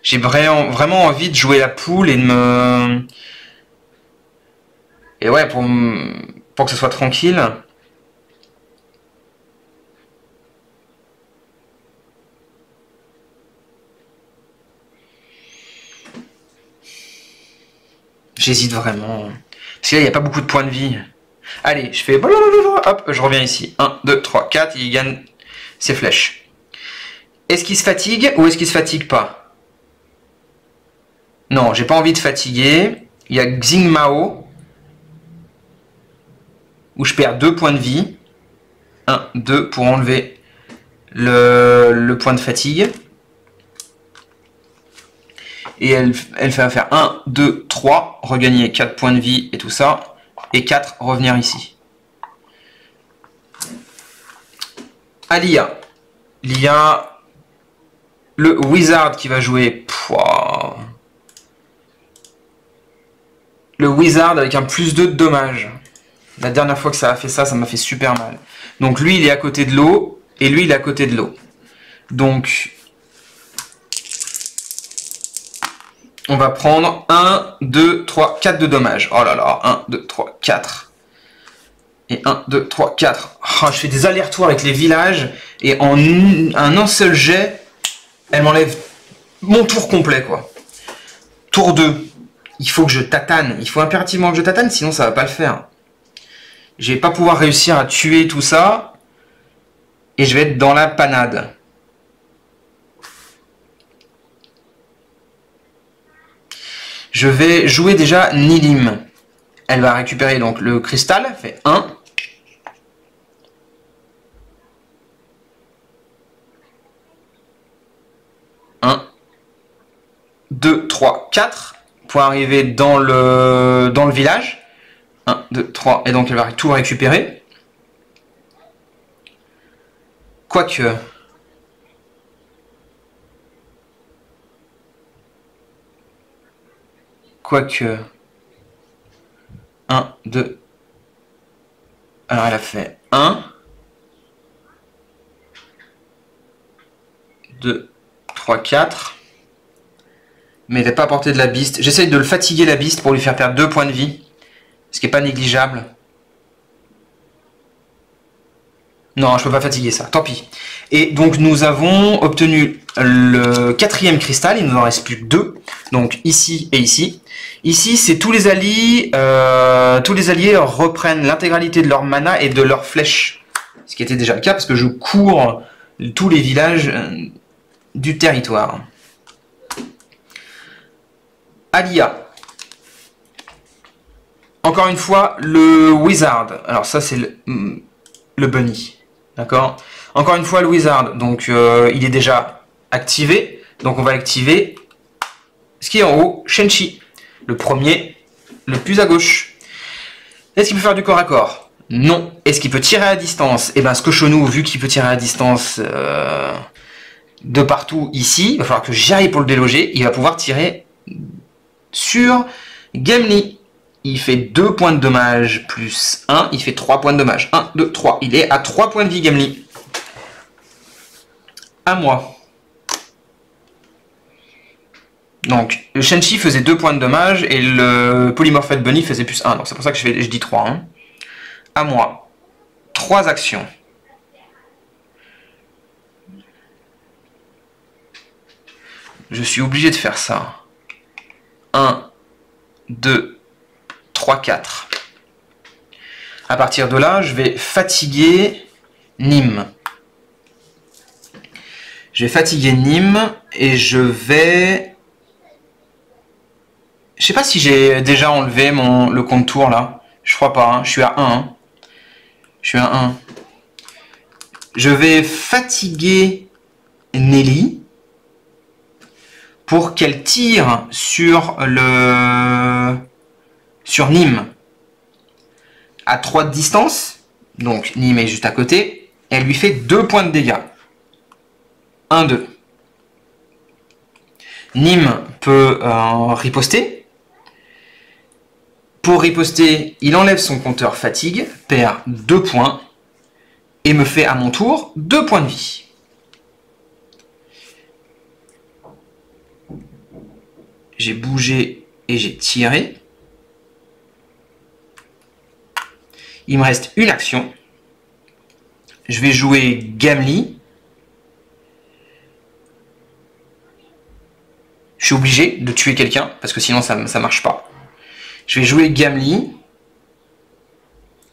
J'ai vraiment envie de jouer la poule et de me... Et ouais, pour que ce soit tranquille. J'hésite vraiment. Parce que là, il n'y a pas beaucoup de points de vie. Allez, je fais... Hop, je reviens ici. 1, 2, 3, 4, il gagne ses flèches. Est-ce qu'il se fatigue ou est-ce qu'il se fatigue pas? Non, j'ai pas envie de fatiguer. Il y a Xing Mao, où je perds 2 points de vie. 1, 2 pour enlever le point de fatigue. Et elle fait faire 1, 2, 3, regagner 4 points de vie et tout ça. Et 4, revenir ici. À l'IA. L'IA, le Wizard qui va jouer. Pouah. Le Wizard avec un plus 2 de dommages. La dernière fois que ça a fait ça, ça m'a fait super mal. Donc lui, il est à côté de l'eau, et lui, il est à côté de l'eau. Donc, on va prendre 1, 2, 3, 4 de dommages. Oh là là, 1, 2, 3, 4. Et 1, 2, 3, 4. Oh, je fais des allers-retours avec les villages, et en un seul jet, elle m'enlève mon tour complet, quoi. Tour 2. Il faut que je tatane. Il faut impérativement que je tatane, sinon ça va pas le faire. Je vais pas pouvoir réussir à tuer tout ça. Et je vais être dans la panade. Je vais jouer déjà Nilim. Elle va récupérer donc le cristal, fait 1. 1, 2, 3, 4 pour arriver dans le village. 1, 2, 3, et donc elle va tout récupérer. Quoique... Quoique... 1, 2... Alors elle a fait 1... 2, 3, 4... Mais elle n'a pas apporté de la biste. J'essaye de le fatiguer la biste pour lui faire perdre 2 points de vie. Ce qui n'est pas négligeable. Non, je peux pas fatiguer ça, tant pis. Et donc nous avons obtenu le 4e cristal, il nous en reste plus que 2. Donc ici et ici. Ici, c'est tous les alliés reprennent l'intégralité de leur mana et de leurs flèches. Ce qui était déjà le cas parce que je cours tous les villages du territoire. Alia. Encore une fois, le wizard. Alors ça, c'est le bunny. D'accord. Encore une fois, le wizard. Donc, il est déjà activé. Donc, on va activer ce qui est en haut, Shenchi. Le premier, le plus à gauche. Est-ce qu'il peut faire du corps à corps? Non. Est-ce qu'il peut tirer à distance? Eh bien, ce cochonou, vu qu'il peut tirer à distance de partout ici, il va falloir que j'y aille pour le déloger. Il va pouvoir tirer sur Gimli. Il fait 2 points de dommage plus 1. Il fait 3 points de dommage. 1, 2, 3. Il est à 3 points de vie, Gimli. À moi. Donc, le Shenchi faisait 2 points de dommage et le Polymorphète Bunny faisait plus 1. Donc, c'est pour ça que je dis 3. Hein. À moi. 3 actions. Je suis obligé de faire ça. 1, 2, 3, 4. À partir de là, je vais fatiguer Nîmes. Je vais fatiguer Nîmes et je vais... Je sais pas si j'ai déjà enlevé le contour là. Je crois pas, hein. Je suis à 1. Hein. Je suis à 1. Je vais fatiguer Nelly pour qu'elle tire sur Nîmes à 3 de distance. Donc Nîmes est juste à côté. Elle lui fait 2 points de dégâts. 1, 2. Nîmes peut riposter. Pour riposter, il enlève son compteur fatigue, perd 2 points et me fait à mon tour 2 points de vie. J'ai bougé et j'ai tiré. Il me reste une action. Je vais jouer Gimli. Je suis obligé de tuer quelqu'un parce que sinon ça ne marche pas. Je vais jouer Gimli.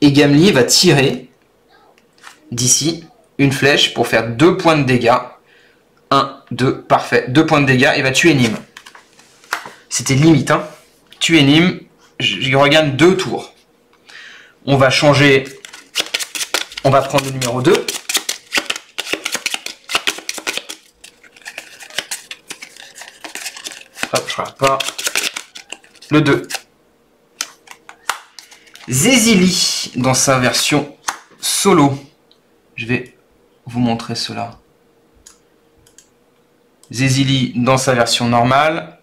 Et Gimli va tirer d'ici une flèche pour faire 2 points de dégâts. 1, 2, parfait. 2 points de dégâts et va tuer Nîmes. C'était limite, hein. Tuer Nîmes, je regagne 2 tours. On va changer. On va prendre le numéro 2. Hop, je rate pas. Le 2. Zézili dans sa version solo. Je vais vous montrer cela. Zézili dans sa version normale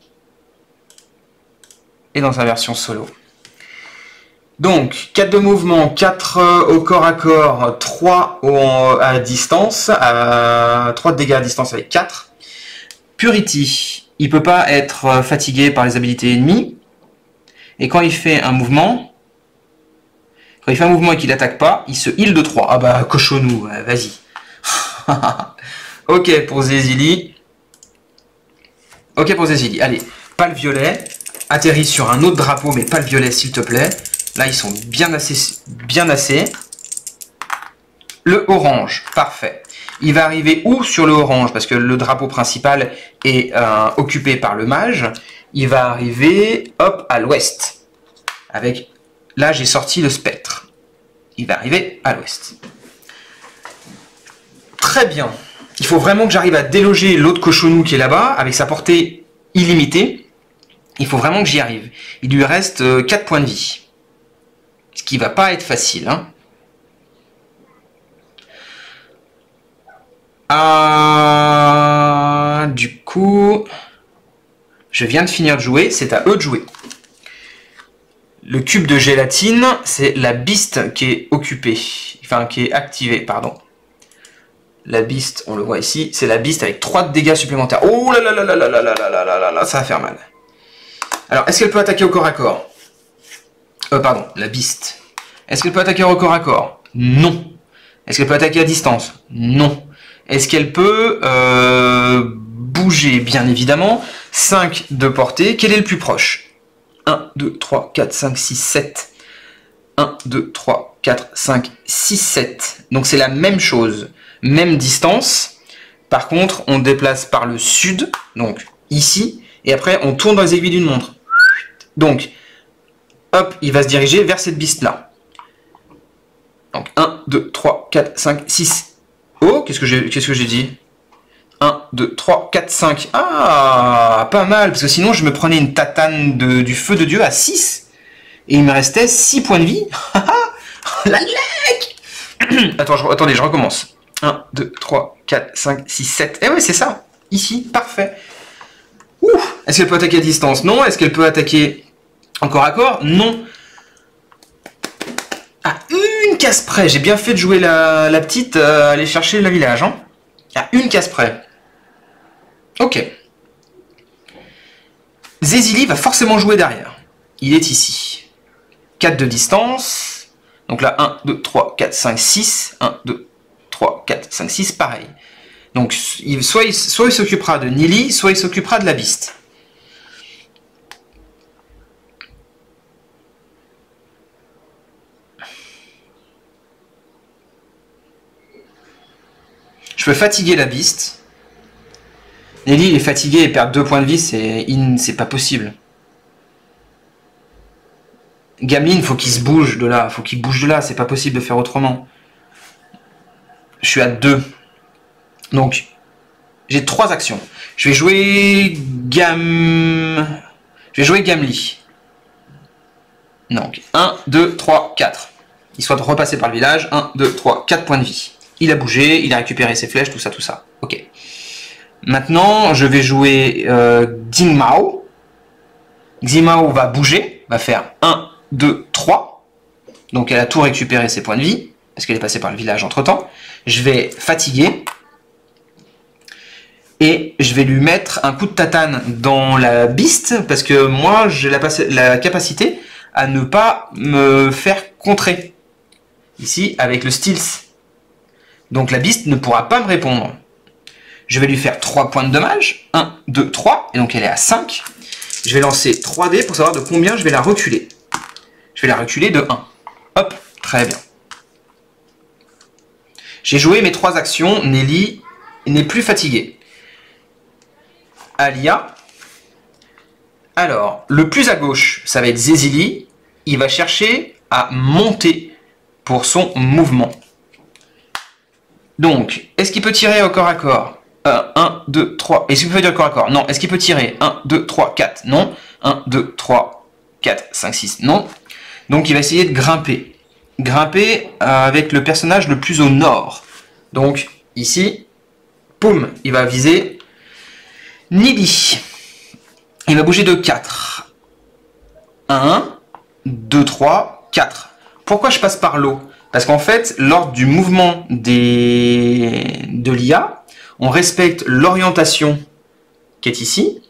et dans sa version solo. Donc, 4 de mouvement, 4 au corps à corps, 3 à distance, 3 de dégâts à distance avec 4. Purity, il ne peut pas être fatigué par les habilités ennemies. Et quand il fait un mouvement, et qu'il n'attaque pas, il se heal de 3. Ah bah, cochonou, vas-y. Ok pour Zézili. Ok pour Zézili. Allez, pas le violet. Atterris sur un autre drapeau, mais pas le violet, s'il te plaît. Là, ils sont bien assez. Le orange, parfait. Il va arriver où sur le orange? Parce que le drapeau principal est occupé par le mage. Il va arriver, hop, à l'ouest. Avec, là, j'ai sorti le spectre. Il va arriver à l'ouest. Très bien. Il faut vraiment que j'arrive à déloger l'autre cochonou qui est là-bas, avec sa portée illimitée. Il faut vraiment que j'y arrive. Il lui reste 4 points de vie. Ce qui va pas être facile, hein. Du coup, je viens de finir de jouer, c'est à eux de jouer. Le cube de gélatine, c'est la biste qui est occupée, enfin qui est activée, pardon. La biste, on le voit ici, c'est la biste avec 3 de dégâts supplémentaires. Oh là là là là là là là là là là là, ça va faire mal. Alors, est-ce qu'elle peut attaquer au corps à corps? Pardon, la biste. Est-ce qu'elle peut attaquer au corps à corps? Non. Est-ce qu'elle peut attaquer à distance? Non. Est-ce qu'elle peut bouger? Bien évidemment. 5 de portée. Quel est le plus proche? 1, 2, 3, 4, 5, 6, 7. 1, 2, 3, 4, 5, 6, 7. Donc c'est la même chose. Même distance. Par contre, on déplace par le sud. Donc ici. Et après, on tourne dans les aiguilles d'une montre. Donc, hop, il va se diriger vers cette biste-là. Donc 1, 2, 3, 4, 5, 6. Oh, qu'est-ce que j'ai dit? 1, 2, 3, 4, 5. Ah, pas mal, parce que sinon je me prenais une tatane du feu de Dieu à 6. Et il me restait 6 points de vie. La leg. Attendez, je recommence. 1, 2, 3, 4, 5, 6, 7. Eh ouais, c'est ça. Ici, parfait. Est-ce qu'elle peut attaquer à distance? Non. Est-ce qu'elle peut attaquer en corps à corps? Non. À une case près, j'ai bien fait de jouer la petite, aller chercher le village. Hein. À une case près. Ok. Zézili va forcément jouer derrière. Il est ici. 4 de distance. Donc là, 1, 2, 3, 4, 5, 6. 1, 2, 3, 4, 5, 6, pareil. Donc, soit il s'occupera de Nili, soit il s'occupera de la biste. Je peux fatiguer la biste. Nili, il est fatigué et perd 2 points de vie, c'est pas possible. Gamine, faut qu'il se bouge de là. Faut qu'il bouge de là, c'est pas possible de faire autrement. Je suis à 2. Donc, j'ai 3 actions. Je vais jouer Gamli. Donc, 1, 2, 3, 4. Il soit repassé par le village. 1, 2, 3, 4 points de vie. Il a bougé, il a récupéré ses flèches, tout ça, tout ça. Ok. Maintenant, je vais jouer Xingmao. Xingmao va bouger, va faire 1, 2, 3. Donc, elle a tout récupéré ses points de vie, parce qu'elle est passée par le village entre-temps. Je vais fatiguer. Et je vais lui mettre un coup de tatane dans la biste, parce que moi, j'ai la capacité à ne pas me faire contrer. Ici, avec le Stealth. Donc la biste ne pourra pas me répondre. Je vais lui faire 3 points de dommage. 1, 2, 3. Et donc elle est à 5. Je vais lancer 3 dés pour savoir de combien je vais la reculer. Je vais la reculer de 1. Hop, très bien. J'ai joué mes 3 actions. Nelly n'est plus fatiguée. Alia. Alors, le plus à gauche, ça va être Zézili. Il va chercher à monter pour son mouvement. Donc, est-ce qu'il peut tirer au corps à corps? 1, 2, 3. Est-ce qu'il peut tirer au corps à corps? Non. Est-ce qu'il peut tirer? 1, 2, 3, 4. Non. 1, 2, 3, 4, 5, 6. Non. Donc, il va essayer de grimper. Grimper avec le personnage le plus au nord. Donc, ici, poum, il va viser Nili. Il va bouger de 4. 1, 2, 3, 4. Pourquoi je passe par l'eau? Parce qu'en fait, lors du mouvement de l'IA, on respecte l'orientation qui est ici.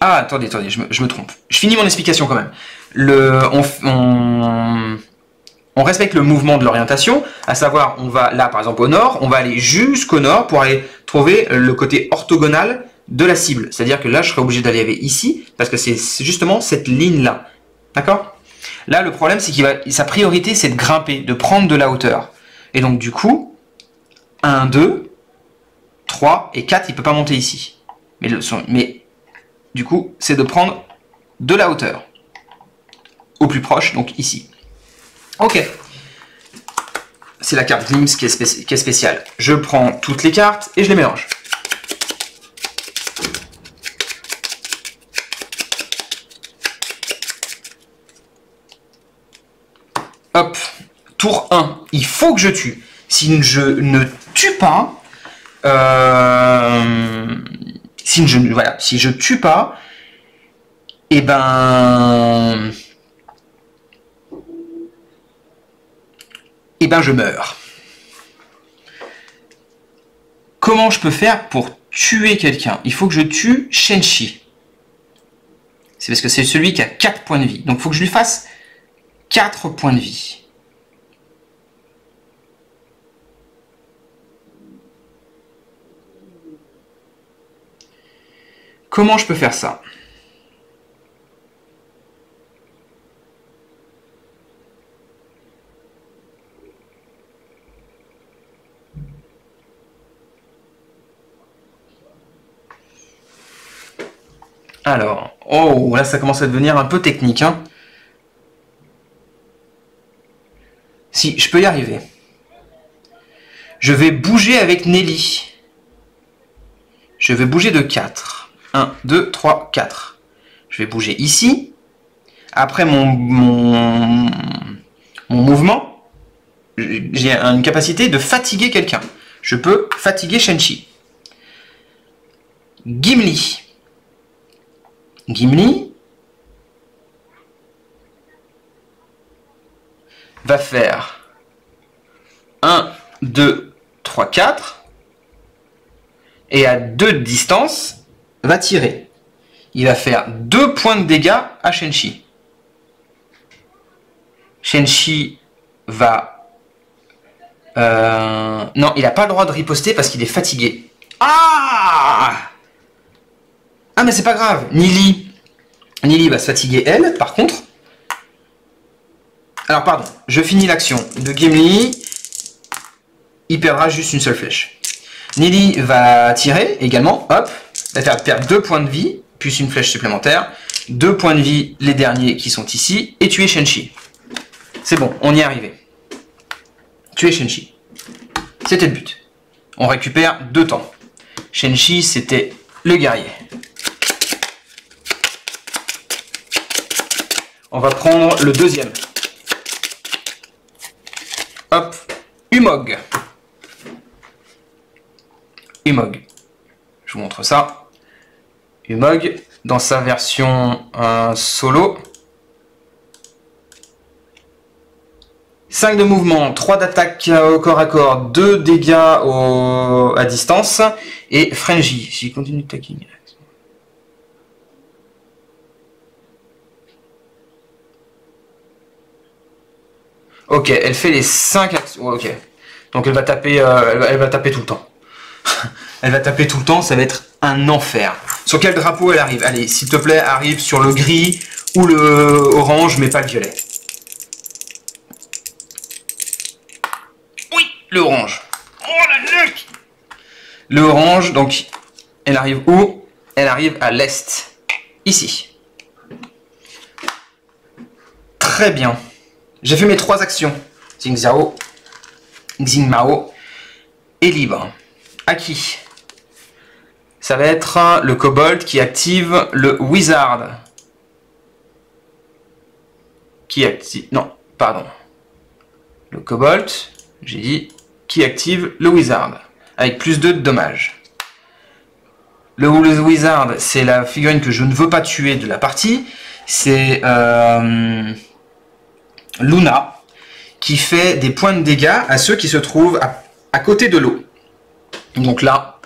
Ah, attendez, je me trompe. Je finis mon explication quand même. On respecte le mouvement de l'orientation, à savoir, on va là, par exemple, au nord, on va aller jusqu'au nord pour aller trouver le côté orthogonal de la cible. C'est-à-dire que là, je serai obligé d'aller ici, parce que c'est justement cette ligne-là. D'accord? Là, le problème, c'est sa priorité, c'est de grimper, de prendre de la hauteur. Et donc, du coup, 1, 2, 3 et 4, il ne peut pas monter ici. Mais du coup, c'est de prendre de la hauteur. Au plus proche, donc ici. Ok. C'est la carte Glimpse qui est spéciale. Je prends toutes les cartes et je les mélange. Hop. Tour 1. Il faut que je tue. Si je ne tue pas... si je tue pas... Eh ben... je meurs. Comment je peux faire pour tuer quelqu'un? Il faut que je tue Shenshi. C'est parce que c'est celui qui a 4 points de vie. Donc il faut que je lui fasse 4 points de vie. Comment je peux faire ça? Alors, oh, là ça commence à devenir un peu technique, hein. Si, je peux y arriver. Je vais bouger avec Nelly. Je vais bouger de 4. 1, 2, 3, 4. Je vais bouger ici. Après mon mouvement, j'ai une capacité de fatiguer quelqu'un. Je peux fatiguer Shenshi. Gimli. Gimli va faire 1, 2, 3, 4 et à 2 de distance va tirer. Il va faire 2 points de dégâts à Shenshi. Shenshi va... non, il n'a pas le droit de riposter parce qu'il est fatigué. Ah! Ah mais c'est pas grave, Nili va se fatiguer elle, par contre. Alors pardon, je finis l'action de Gimli. Il perdra juste une seule flèche. Nili va tirer également, hop, va faire perdre 2 points de vie, plus une flèche supplémentaire. 2 points de vie, les derniers qui sont ici, et tuer Shenshi. C'est bon, on y est arrivé. Tuer Shenshi. C'était le but. On récupère 2 temps. Shenshi, c'était le guerrier. On va prendre le deuxième. Hop, Umog. Umog. Je vous montre ça. Umog, dans sa version solo. 5 de mouvement, 3 d'attaque au corps à corps, 2 dégâts à distance. Et Frenzy. J'y continue de taquiner. Ok, elle fait les 5 actions. Ok. Donc elle va taper, elle va taper tout le temps. Elle va taper tout le temps, ça va être un enfer. Sur quel drapeau elle arrive? Allez, s'il te plaît, arrive sur le gris ou le orange, mais pas le violet. Oui, le orange. Oh la nuque! Le orange, donc, elle arrive où? Elle arrive à l'est. Ici. Très bien. J'ai fait mes 3 actions. Xingzhao, Xingmao est libre. À qui? Ça va être le kobold qui active le wizard. Qui active... Non, pardon. Le kobold, j'ai dit, qui active le wizard. Avec plus 2 de dommages. Le wizard, c'est la figurine que je ne veux pas tuer de la partie. C'est... Luna, qui fait des points de dégâts à ceux qui se trouvent à côté de l'eau. Donc là,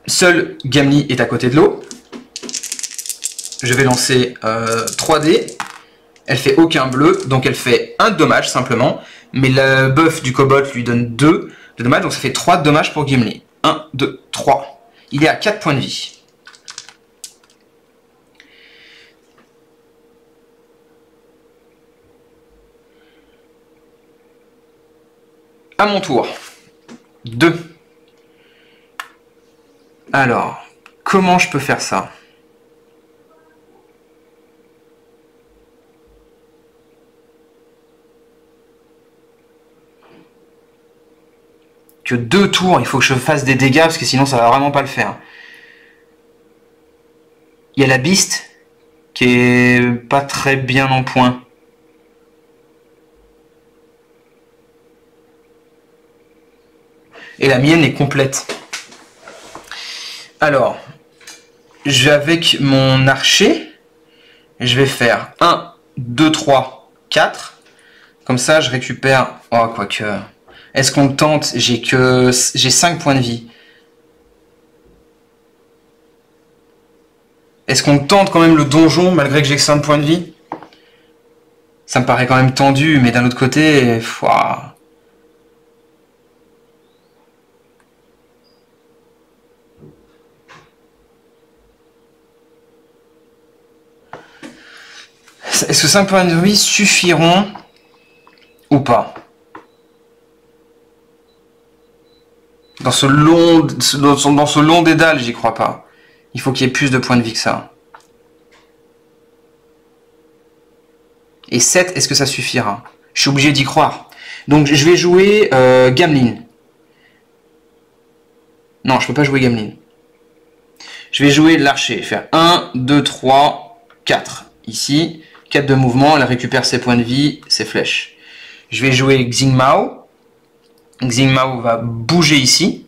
seul Gimli est à côté de l'eau. Je vais lancer 3D. Elle fait aucun bleu, donc elle fait 1 de dommage simplement. Mais le buff du kobold lui donne 2 de dommage, donc ça fait 3 de dommage pour Gimli. 1, 2, 3. Il est à 4 points de vie. À mon tour. 2. Alors, comment je peux faire ça? Que 2 tours, il faut que je fasse des dégâts parce que sinon ça va vraiment pas le faire. Il y a la Beast qui est pas très bien en point. Et la mienne est complète. Alors, je vais avec mon archer, je vais faire 1, 2, 3, 4. Comme ça, je récupère... Oh, quoique... Est-ce qu'on le tente? J'ai 5 points de vie. Est-ce qu'on tente quand même le donjon malgré que j'ai que 5 points de vie? Ça me paraît quand même tendu, mais d'un autre côté... Ouah. Est-ce que 5 points de vie suffiront ou pas? Dans ce long dédale, j'y crois pas. Il faut qu'il y ait plus de points de vie que ça. Et 7, est-ce que ça suffira? Je suis obligé d'y croire. Donc je vais jouer Gamlin. Non, je peux pas jouer Gamlin. Je vais jouer l'archer. Faire 1, 2, 3, 4. Ici, 4 de mouvement. Elle récupère ses points de vie, ses flèches. Je vais jouer Xingmao. Xingmao va bouger ici.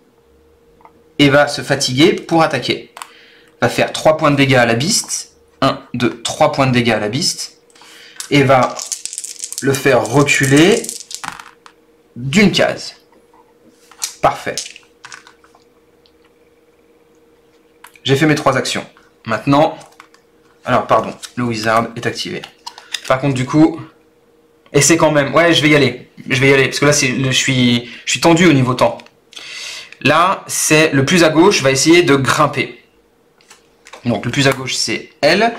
Et va se fatiguer pour attaquer. Va faire 3 points de dégâts à la Beast. 1, 2, 3 points de dégâts à la Beast. Et va le faire reculer d'une case. Parfait. J'ai fait mes 3 actions. Maintenant, alors pardon, le wizard est activé. Par contre du coup, et c'est quand même, ouais je vais y aller, parce que là je suis tendu au niveau temps. Là c'est le plus à gauche va essayer de grimper. Donc le plus à gauche c'est elle.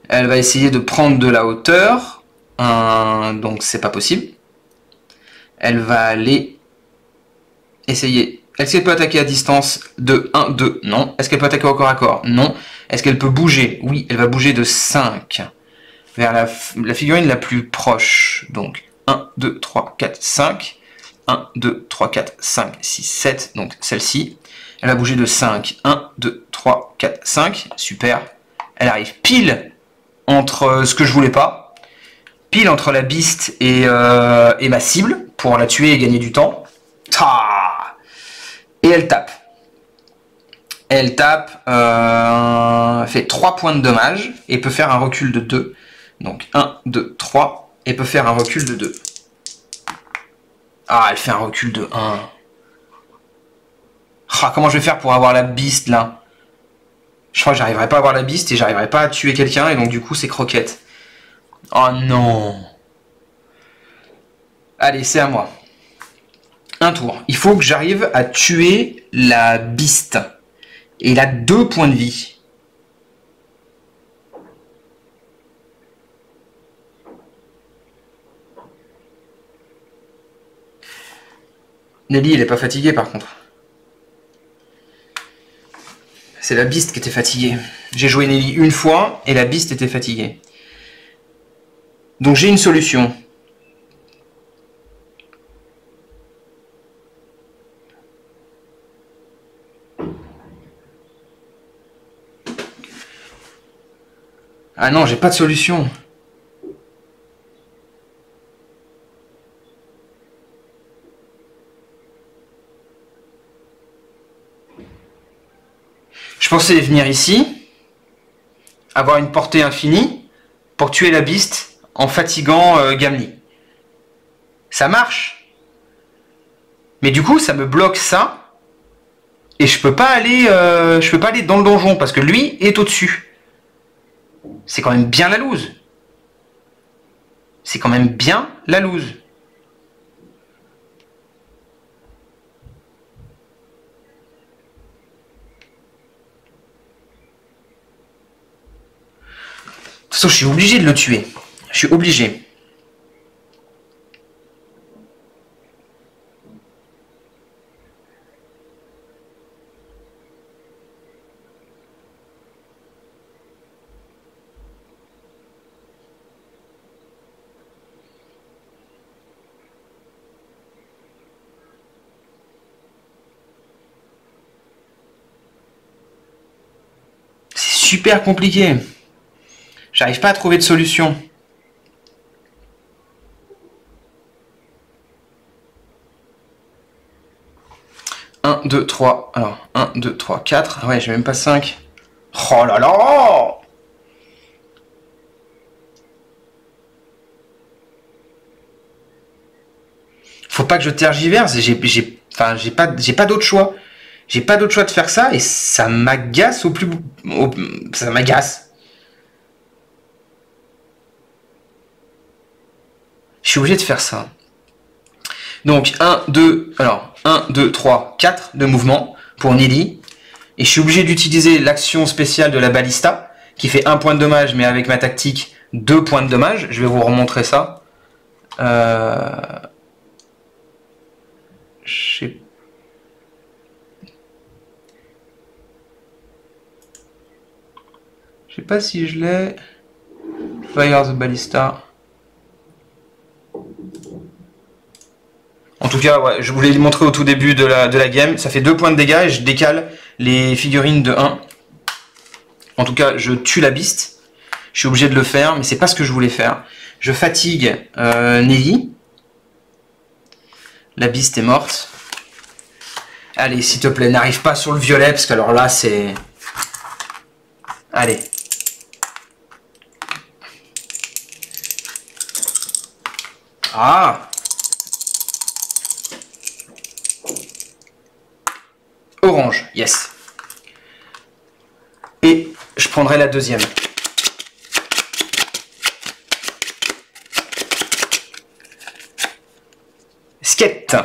Elle va essayer de prendre de la hauteur. Donc c'est pas possible. Elle va aller essayer. Est-ce qu'elle peut attaquer à distance de 1, 2? Non. Est-ce qu'elle peut attaquer au corps à corps? Non. Est-ce qu'elle peut bouger? Oui, elle va bouger de 5 vers la figurine la plus proche. Donc 1, 2, 3, 4, 5. 1, 2, 3, 4, 5, 6, 7. Donc celle-ci. Elle va bouger de 5. 1, 2, 3, 4, 5. Super. Elle arrive pile entre ce que je voulais pas. Pile entre la Beast et ma cible. Pour la tuer et gagner du temps. Et elle tape. Elle tape, fait 3 points de dommage et peut faire un recul de 2. Donc 1, 2, 3 et peut faire un recul de 2. Ah, elle fait un recul de 1. Ah, comment je vais faire pour avoir la Beast là? Je crois que j'arriverai pas à avoir la Beast et j'arriverai pas à tuer quelqu'un et donc du coup c'est croquette. Oh non. Allez, c'est à moi. Un tour. Il faut que j'arrive à tuer la Beast. Et il a 2 points de vie. Nelly, elle est pas fatiguée par contre. C'est la Beast qui était fatiguée. J'ai joué Nelly une fois et la Beast était fatiguée. Donc j'ai une solution. Ah non, j'ai pas de solution. Je pensais venir ici, avoir une portée infinie, pour tuer la Beast en fatiguant Gamli. Ça marche. Mais du coup, ça me bloque ça. Et je peux pas aller dans le donjon, parce que lui est au-dessus. C'est quand même bien la loose. C'est quand même bien la loose. De toute façon, je suis obligé de le tuer. Je suis obligé. super compliqué. J'arrive pas à trouver de solution. Un, 2, 3. Alors, 1, 2, 3, 4. Ah ouais, j'ai même pas 5. Oh là là! Faut pas que je tergiverse. J'ai pas d'autre choix. J'ai pas d'autre choix de faire ça et ça m'agace ça m'agace. Je suis obligé de faire ça. Donc 1, 2, 3, 4 de mouvement pour Nelly. Et je suis obligé d'utiliser l'action spéciale de la balista qui fait 1 point de dommage, mais avec ma tactique 2 points de dommage. Je vais vous remontrer ça. Je sais pas si je l'ai. Fire the Ballista. En tout cas, ouais, je voulais le montrer au tout début de la game. Ça fait 2 points de dégâts et je décale les figurines de 1. En tout cas, je tue la Beast. Je suis obligé de le faire, mais c'est pas ce que je voulais faire. Je fatigue Nelly. La Beast est morte. Allez, s'il te plaît, n'arrive pas sur le violet, parce que alors là, c'est... Allez. Ah! Orange, yes. Et je prendrai la deuxième. Skate.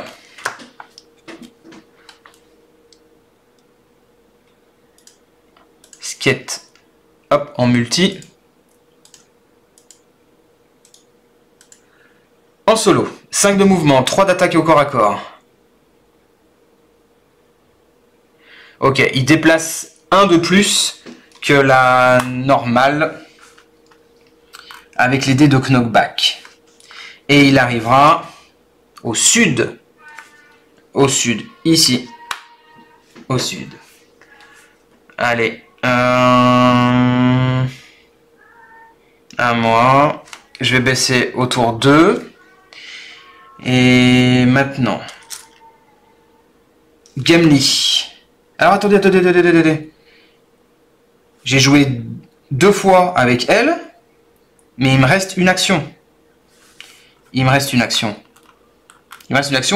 Skate. Hop, en multi. En solo. 5 de mouvement, 3 d'attaque au corps à corps. Ok, il déplace 1 de plus que la normale avec les dés de knockback. Et il arrivera au sud. Au sud, ici. Au sud. Allez. À moi. Je vais baisser au tour 2. Et maintenant. Gimli. Alors attendez. J'ai joué 2 fois avec elle, mais il me reste une action. Il me reste une action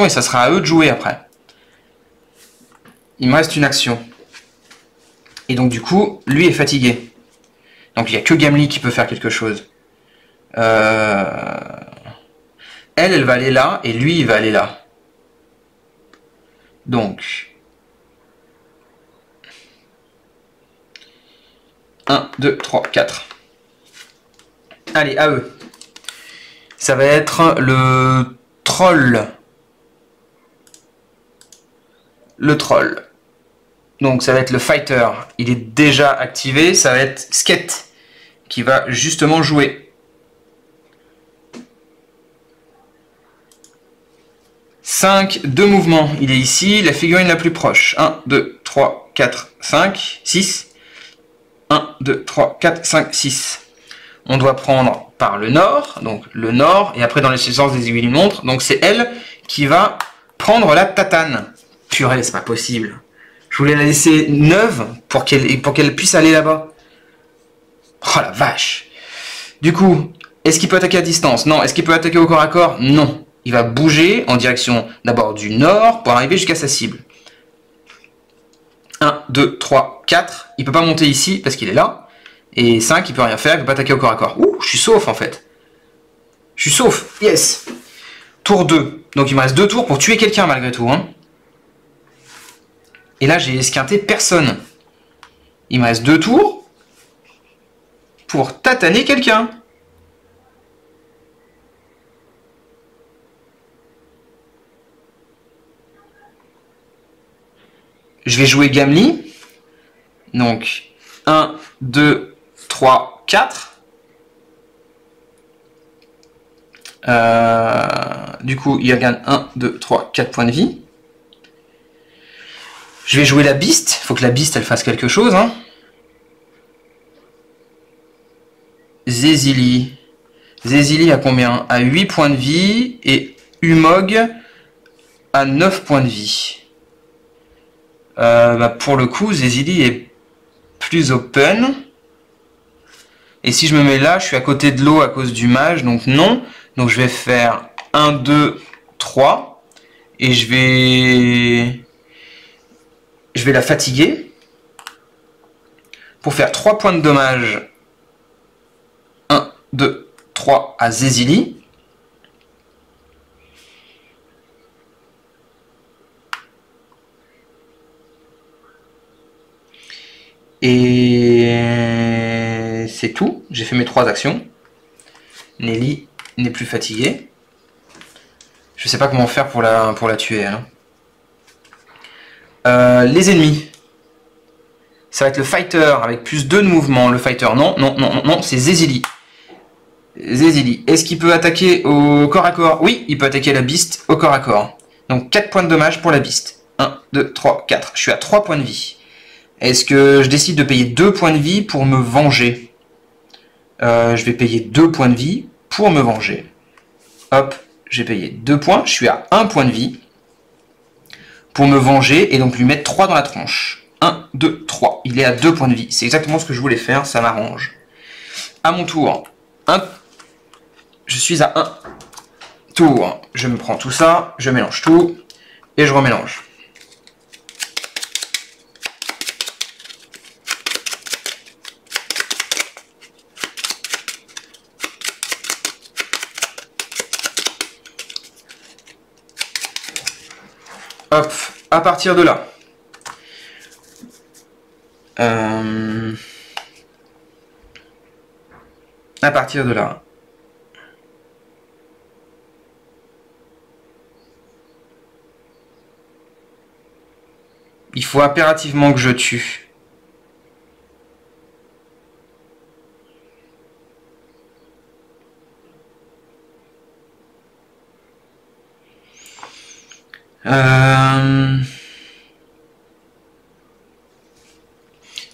et ça sera à eux de jouer après. Il me reste une action. Et donc du coup, lui est fatigué. Donc il n'y a que Gimli qui peut faire quelque chose. Elle va aller là, et lui, il va aller là. Donc... 1, 2, 3, 4. Allez, à eux. Ça va être le troll. Le troll. Donc ça va être le fighter. Il est déjà activé. Ça va être Skate qui va justement jouer. 5 de mouvement. Il est ici. La figurine la plus proche. 1, 2, 3, 4, 5, 6. 1, 2, 3, 4, 5, 6. On doit prendre par le nord, donc le nord, et après dans les sens des aiguilles d'une montre, donc c'est elle qui va prendre la tatane. Purée, c'est pas possible. Je voulais la laisser neuve pour qu'elle puisse aller là-bas. Oh la vache. Du coup, est-ce qu'il peut attaquer à distance? Non. Est-ce qu'il peut attaquer au corps à corps? Non. Il va bouger en direction d'abord du nord pour arriver jusqu'à sa cible. 1, 2, 3, 4. Il peut pas monter ici parce qu'il est là. Et 5, il peut rien faire, il peut pas attaquer au corps à corps. Ouh, je suis sauf en fait. Je suis sauf, yes. Tour 2. Donc il me reste 2 tours pour tuer quelqu'un malgré tout. Hein. Et là, j'ai esquinté personne. Il me reste 2 tours pour tataner quelqu'un. Je vais jouer Gimli. Donc, 1, 2, 3, 4. Du coup, il gagne 1, 2, 3, 4 points de vie. Je vais jouer la Beast. Il faut que la Beast, elle fasse quelque chose. Hein. Zezili. Zezili à combien? À 8 points de vie et Umog à 9 points de vie. Pour le coup, Zezili est plus open. Et si je me mets là, je suis à côté de l'eau à cause du mage, donc non. Donc je vais faire 1, 2, 3. Et je vais la fatiguer. Pour faire 3 points de dommage. 1, 2, 3 à Zezili. Et c'est tout. J'ai fait mes 3 actions. Nelly n'est plus fatiguée. Je sais pas comment faire pour la tuer. Hein. Les ennemis. Ça va être le fighter avec plus 2 de mouvement. Le fighter, non, c'est Zezili. Zezili. Est-ce qu'il peut attaquer au corps à corps? Oui, il peut attaquer la beast au corps à corps. Donc 4 points de dommage pour la beast. 1, 2, 3, 4. Je suis à 3 points de vie. Est-ce que je décide de payer 2 points de vie pour me venger? Je vais payer 2 points de vie pour me venger. Hop, j'ai payé 2 points. Je suis à 1 point de vie pour me venger et donc lui mettre 3 dans la tronche. 1, 2, 3. Il est à 2 points de vie. C'est exactement ce que je voulais faire, ça m'arrange. À mon tour, je suis à 1 tour. Je me prends tout ça, je mélange tout et je remélange. Hop, à partir de là. À partir de là. Il faut impérativement que je tue.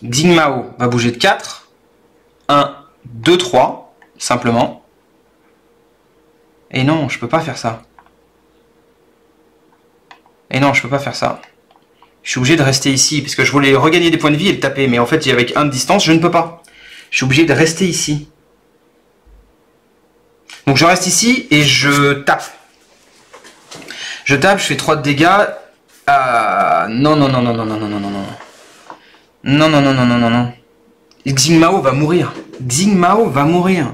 Xingmao va bouger de 4. 1, 2, 3, simplement. Et non, je peux pas faire ça. Et non, je peux pas faire ça. Je suis obligé de rester ici, parce que je voulais regagner des points de vie et le taper, mais en fait, avec 1 de distance, je ne peux pas. Je suis obligé de rester ici. Donc je reste ici et je tape. Je tape, je fais 3 de dégâts. Non. Non. Xingmao va mourir. Xingmao va mourir.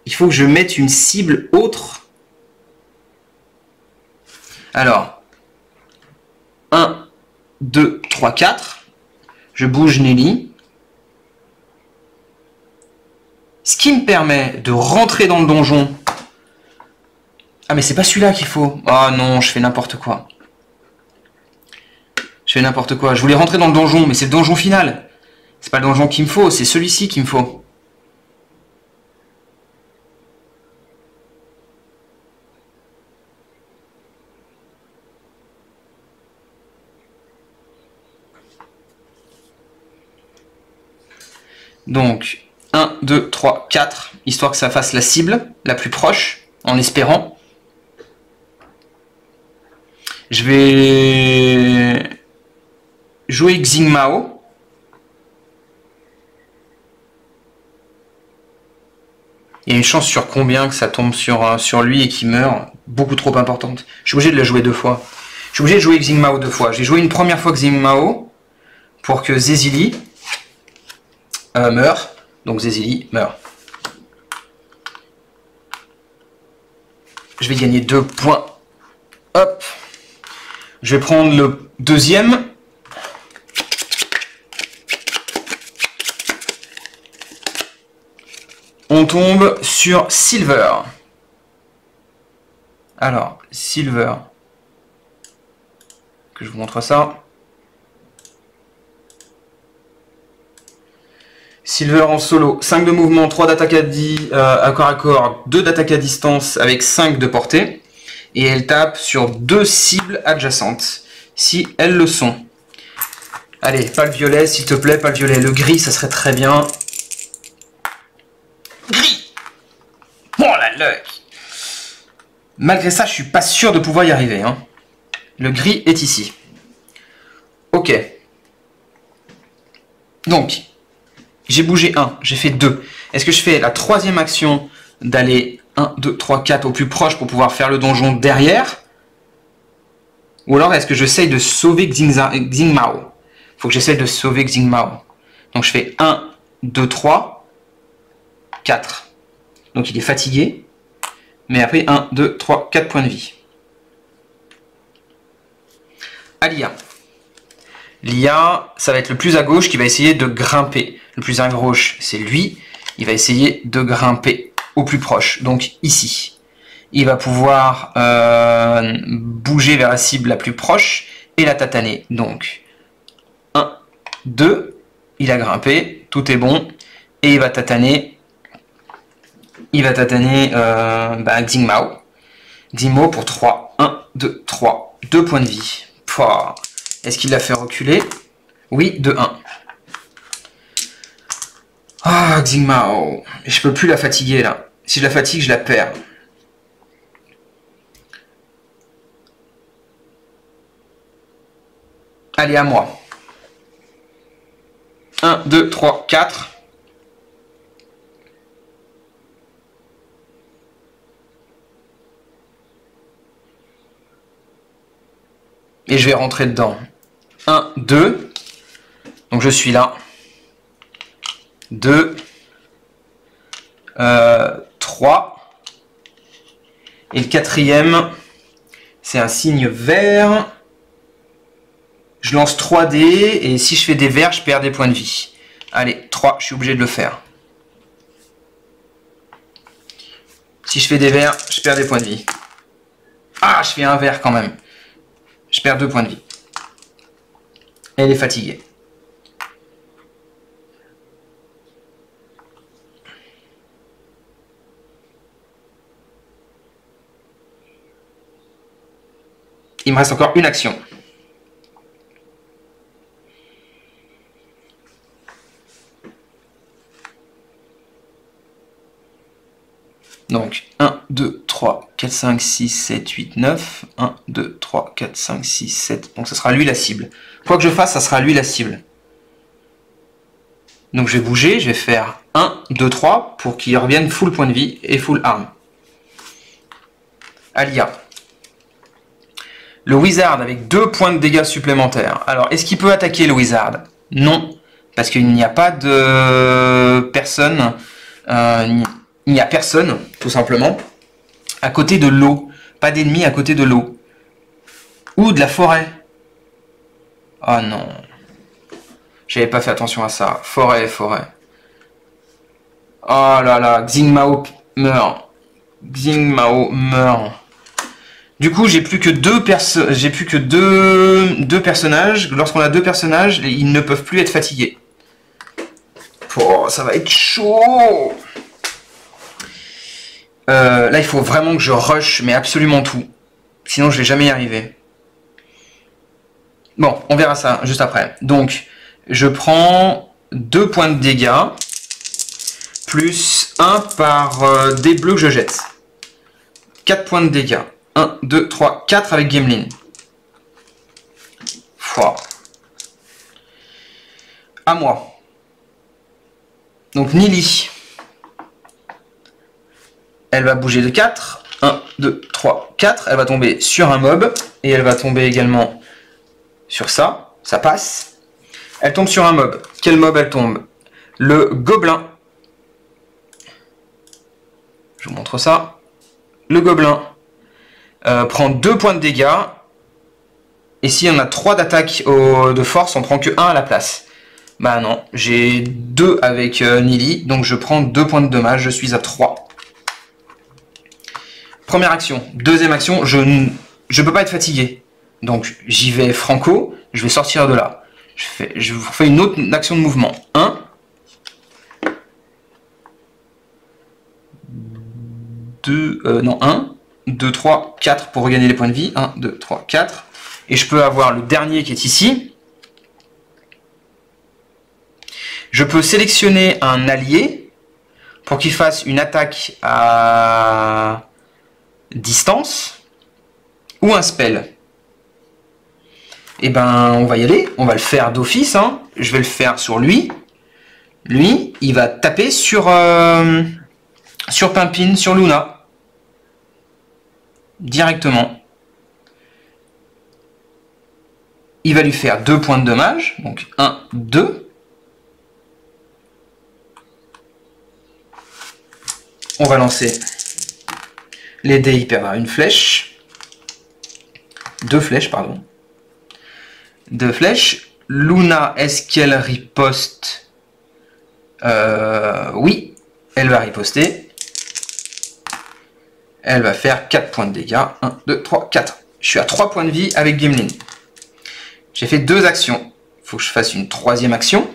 Il faut que je mette une cible autre. Alors. 1, 2, 3, 4. Je bouge Nelly. Ce qui me permet de rentrer dans le donjon. Ah mais c'est pas celui-là qu'il faut. Ah non, je fais n'importe quoi. Je fais n'importe quoi. Je voulais rentrer dans le donjon, mais c'est le donjon final. C'est pas le donjon qu'il me faut, c'est celui-ci qu'il me faut. Donc, 1, 2, 3, 4, histoire que ça fasse la cible la plus proche, en espérant. Je vais jouer Xingmao. Il y a une chance sur combien que ça tombe sur lui et qu'il meurt, beaucoup trop importante. Je suis obligé de le jouer 2 fois. Je suis obligé de jouer Xingmao 2 fois. J'ai joué une première fois Xingmao pour que Zezili meurt. Donc Zezili meurt. Je vais gagner 2 points. Hop. Je vais prendre le deuxième. On tombe sur Silver. Alors, Silver. Que je vous montre ça. Silver en solo. 5 de mouvement, 3 d'attaque à corps à corps, 2 d'attaque à distance avec 5 de portée. Et elle tape sur 2 cibles adjacentes, si elles le sont. Allez, pas le violet, s'il te plaît, pas le violet. Le gris, ça serait très bien. Gris. Oh la luck. Malgré ça, je suis pas sûr de pouvoir y arriver. Hein. Le gris est ici. Ok. Donc, j'ai bougé 1, j'ai fait 2. Est-ce que je fais la troisième action d'aller 1, 2, 3, 4 au plus proche pour pouvoir faire le donjon derrière? Ou alors est-ce que j'essaye de sauver Xingmao? Il faut que j'essaye de sauver Xingmao. Donc je fais 1, 2, 3, 4. Donc il est fatigué. Mais après 1, 2, 3, 4 points de vie. Alia. Lia, ça va être le plus à gauche qui va essayer de grimper. Le plus à gauche, c'est lui. Il va essayer de grimper au plus proche, donc ici. Il va pouvoir bouger vers la cible la plus proche et la tataner. Donc, 1, 2, il a grimpé, tout est bon. Et il va tataner Xingmao. Xingmao pour 3. 1, 2, 3. 2 points de vie. Est-ce qu'il l'a fait reculer? Oui, de 1. Ah, Xingmao. Je peux plus la fatiguer là. Si je la fatigue, je la perds. Allez, à moi. 1, 2, 3, 4. Et je vais rentrer dedans. 1, 2. Donc je suis là. 2. 3. Et le quatrième, c'est un signe vert. Je lance 3 dés et si je fais des verts, je perds des points de vie. Allez, 3, je suis obligé de le faire. Si je fais des verts, je perds des points de vie. Ah, je fais un vert quand même. Je perds 2 points de vie. Elle est fatiguée. Il me reste encore une action. Donc 1, 2, 3, 4, 5, 6, 7, 8, 9. 1, 2, 3, 4, 5, 6, 7. Donc ça sera lui la cible. Quoi que je fasse, ça sera lui la cible. Donc je vais bouger, je vais faire 1, 2, 3 pour qu'il revienne full point de vie et full arme. Alia. Le wizard avec 2 points de dégâts supplémentaires. Alors, est-ce qu'il peut attaquer le wizard? Non, parce qu'il n'y a pas de personne... il n'y a personne, tout simplement, à côté de l'eau. Pas d'ennemis à côté de l'eau. Ou de la forêt. Oh non. J'avais pas fait attention à ça. Forêt, forêt. Oh là là, Xingmao meurt. Xingmao meurt. Du coup, j'ai plus que deux personnages. Lorsqu'on a 2 personnages, ils ne peuvent plus être fatigués. Oh, ça va être chaud. Là, il faut vraiment que je rush, mais absolument tout. Sinon, je vais jamais y arriver. Bon, on verra ça juste après. Donc, je prends 2 points de dégâts, plus 1 par dés bleus que je jette. 4 points de dégâts. 1, 2, 3, 4 avec Gamelin. À moi. Donc, Nili. Elle va bouger de 4. 1, 2, 3, 4. Elle va tomber sur un mob. Et elle va tomber également sur ça. Ça passe. Elle tombe sur un mob. Quel mob elle tombe? Le gobelin. Je vous montre ça. Le gobelin prend 2 points de dégâts. Et si on a 3 d'attaque de force, on prend que 1 à la place. Bah non, j'ai 2 avec Nili. Donc je prends 2 points de dommage. Je suis à 3. Première action. Deuxième action, je ne peux pas être fatigué. Donc j'y vais franco, je vais sortir de là. Je vous fais une autre action de mouvement. 1. 1, 2, 3, 4 pour regagner les points de vie. 1, 2, 3, 4. Et je peux avoir le dernier qui est ici. Je peux sélectionner un allié pour qu'il fasse une attaque à distance ou un spell. Et ben on va y aller, on va le faire d'office, hein. Je vais le faire sur lui. Lui, il va taper sur Pimpin, sur Luna. Directement. Il va lui faire 2 points de dommage. Donc 1, 2. On va lancer les dés, il perdra une flèche. 2 flèches, pardon. 2 flèches. Luna, est-ce qu'elle riposte? Oui, elle va riposter. Elle va faire 4 points de dégâts. 1, 2, 3, 4. Je suis à 3 points de vie avec Gimlin. J'ai fait 2 actions. Il faut que je fasse une 3e action.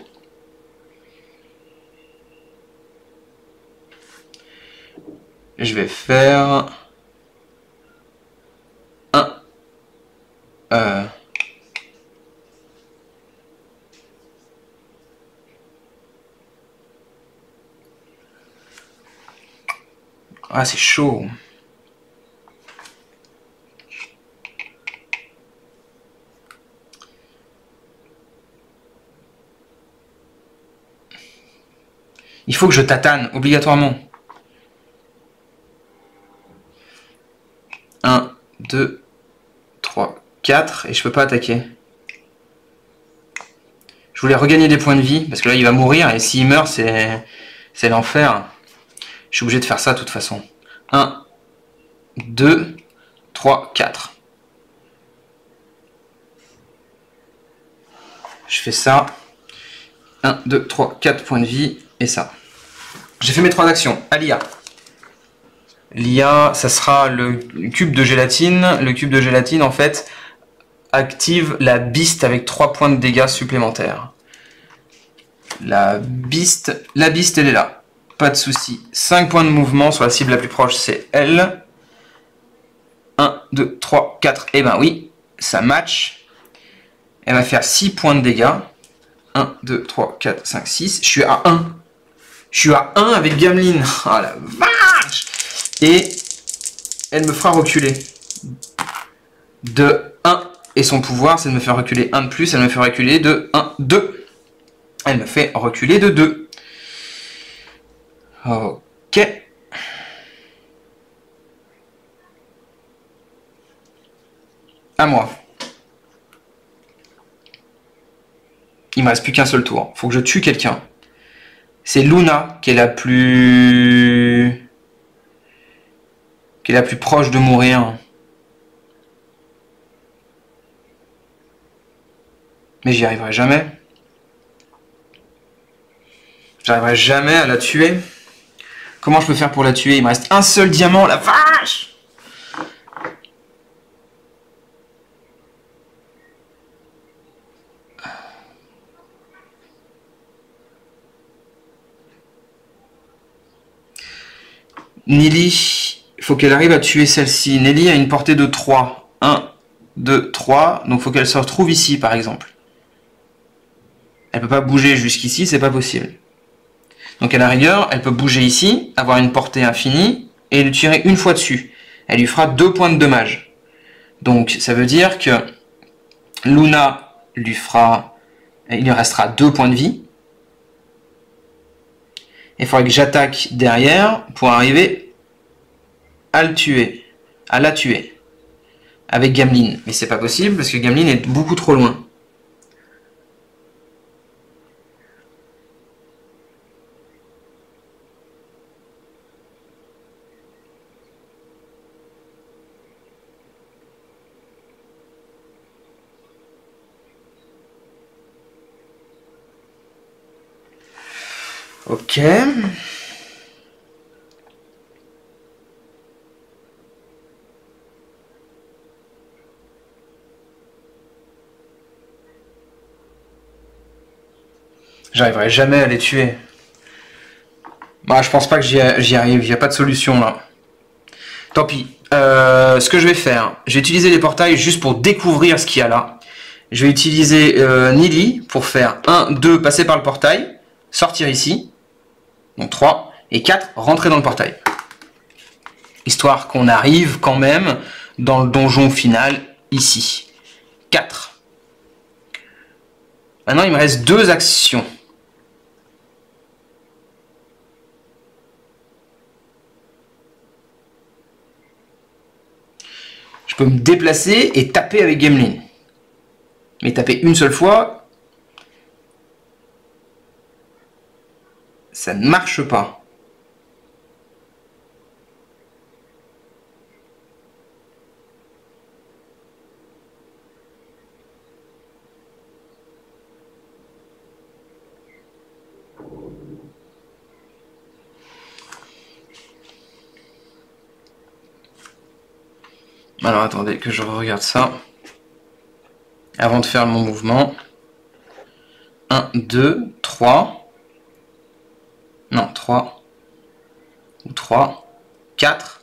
Je vais faire... Ah, c'est chaud. Il faut que je tatane, obligatoirement. 1, 2, 3, 4, et je peux pas attaquer. Je voulais regagner des points de vie, parce que là il va mourir, et s'il meurt, c'est l'enfer. Je suis obligé de faire ça de toute façon. 1, 2, 3, 4. Je fais ça. 1, 2, 3, 4 points de vie, et ça. J'ai fait mes 3 actions. À l'IA. L'IA, ça sera le cube de gélatine. Le cube de gélatine, en fait, active la Beast avec 3 points de dégâts supplémentaires. La Beast, elle est là. Pas de souci. 5 points de mouvement sur la cible la plus proche, c'est elle. 1, 2, 3, 4. Et ben oui, ça match. Elle va faire 6 points de dégâts. 1, 2, 3, 4, 5, 6. Je suis à 1. Je suis à 1 avec Gimlin. Oh la vache! Et elle me fera reculer de 1. Et son pouvoir, c'est de me faire reculer 1 de plus. Elle me fait reculer de 1, 2. Elle me fait reculer de 2. Ok. À moi. Il me reste plus qu'un seul tour. Faut que je tue quelqu'un. C'est Luna qui est la plus proche de mourir. Mais j'y arriverai jamais. J'arriverai jamais à la tuer. Comment je peux faire pour la tuer? Il me reste un seul diamant, la vache! Nelly, il faut qu'elle arrive à tuer celle-ci. Nelly a une portée de 3. 1, 2, 3. Donc il faut qu'elle se retrouve ici, par exemple. Elle peut pas bouger jusqu'ici, c'est pas possible. Donc à la rigueur, elle peut bouger ici, avoir une portée infinie, et lui tirer une fois dessus. Elle lui fera 2 points de dommage. Donc ça veut dire que Luna lui fera... Il lui restera 2 points de vie. Il faudrait que j'attaque derrière pour arriver à le tuer. À la tuer. Avec Gimlin. Mais c'est pas possible parce que Gimlin est beaucoup trop loin. Ok. J'arriverai jamais à les tuer. Bah, je pense pas que j'y arrive. Il n'y a pas de solution là. Tant pis. Ce que je vais faire, je vais utiliser les portails juste pour découvrir ce qu'il y a là. Je vais utiliser Nelly pour faire 1, 2, passer par le portail, sortir ici. Donc 3. Et 4, rentrer dans le portail. Histoire qu'on arrive quand même dans le donjon final, ici. 4. Maintenant, il me reste 2 actions. Je peux me déplacer et taper avec Gamelin. Mais taper une seule fois, ça ne marche pas. Alors attendez que je regarde ça avant de faire mon mouvement. 1, 2, 3. Non, 3. Ou 3. 4.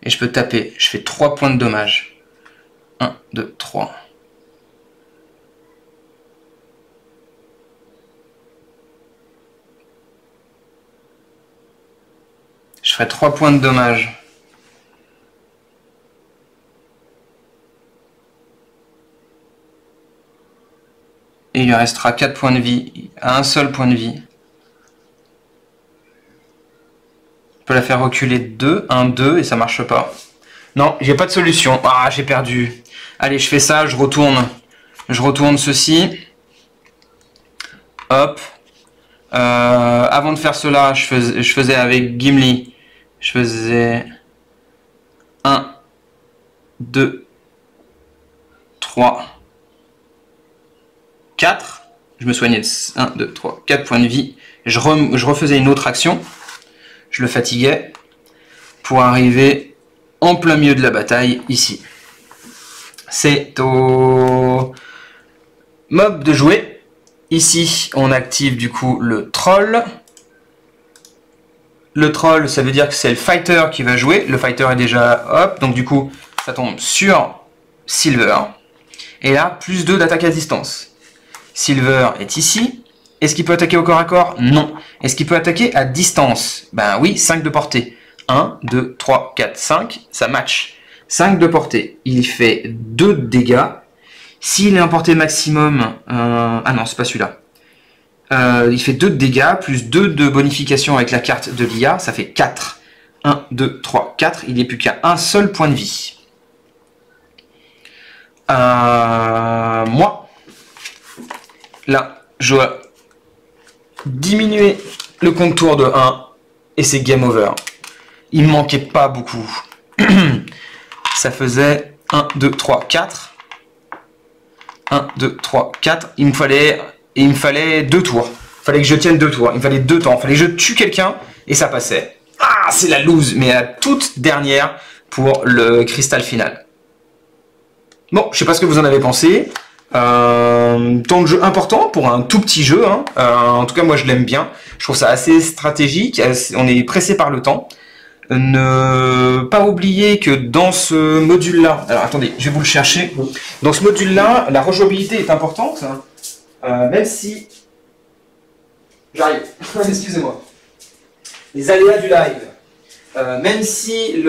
Et je peux taper. Je fais 3 points de dommage. 1, 2, 3. Je ferai 3 points de dommage. Et il lui restera 4 points de vie, à un seul point de vie. Je peux la faire reculer de 2, 1, 2, et ça marche pas. Non, j'ai pas de solution. Ah, j'ai perdu. Allez, je fais ça, je retourne. Je retourne ceci. Hop. Avant de faire cela, je faisais avec Gimli. Je faisais 1, 2, 3, 4. Je me soignais de 1, 2, 3, 4 points de vie. Je refaisais une autre action. Je le fatiguais pour arriver en plein milieu de la bataille ici. C'est au mob de jouer. Ici, on active du coup le troll. Le troll, ça veut dire que c'est le fighter qui va jouer. Le fighter est déjà hop, donc du coup, ça tombe sur Silver. Et là, plus 2 d'attaque à distance. Silver est ici. Est-ce qu'il peut attaquer au corps à corps? Non. Est-ce qu'il peut attaquer à distance? Ben oui, 5 de portée. 1, 2, 3, 4, 5, ça match. 5 de portée. Il fait 2 de dégâts. S'il est en portée maximum... ah non, c'est pas celui-là. Il fait 2 de dégâts, plus 2 de bonification avec la carte de l'IA. Ça fait 4. 1, 2, 3, 4. Il n'est plus qu'à un seul point de vie. Moi, là, je dois diminuer le contour de 1 et c'est game over. Il me manquait pas beaucoup. Ça faisait 1, 2, 3, 4. 1, 2, 3, 4. Il me fallait 2 tours. Il fallait que je tienne 2 tours. Il me fallait 2 temps. Il fallait que je tue quelqu'un et ça passait. Ah, c'est la loose, mais la toute dernière pour le cristal final. Bon, je sais pas ce que vous en avez pensé. Temps de jeu important pour un tout petit jeu, hein. En tout cas moi je l'aime bien, je trouve ça assez stratégique, on est pressé par le temps. Ne pas oublier que dans ce module là, alors attendez, je vais vous le chercher, dans ce module là, la rejouabilité est importante, même si, j'arrive, excusez-moi, les aléas du live, même si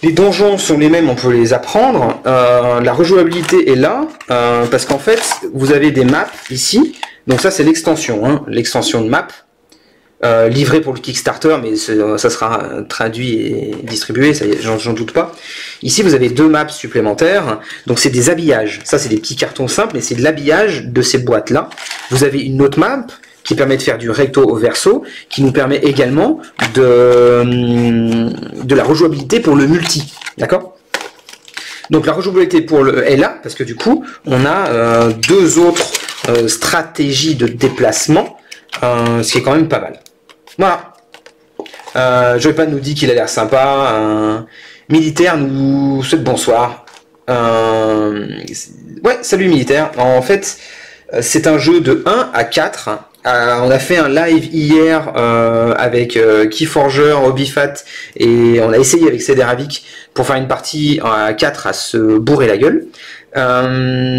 les donjons sont les mêmes, on peut les apprendre. La rejouabilité est là, parce qu'en fait, vous avez des maps ici. Donc ça, c'est l'extension, hein, l'extension de map, livrée pour le Kickstarter, mais ça sera traduit et distribué, j'en doute pas. Ici, vous avez 2 maps supplémentaires. Donc c'est des habillages. Ça, c'est des petits cartons simples, et c'est de l'habillage de ces boîtes-là. Vous avez une autre map qui permet de faire du recto au verso, qui nous permet également de la rejouabilité pour le multi, d'accord? Donc la rejouabilité pour le est là, parce que du coup, on a 2 autres stratégies de déplacement, ce qui est quand même pas mal. Voilà. Joypad nous dit qu'il a l'air sympa. Militaire nous souhaite bonsoir. Ouais, salut militaire. En fait, c'est un jeu de 1 à 4 On a fait un live hier avec Keyforger, Hobbyfat et on a essayé avec Cederavik pour faire une partie à 4 à se bourrer la gueule.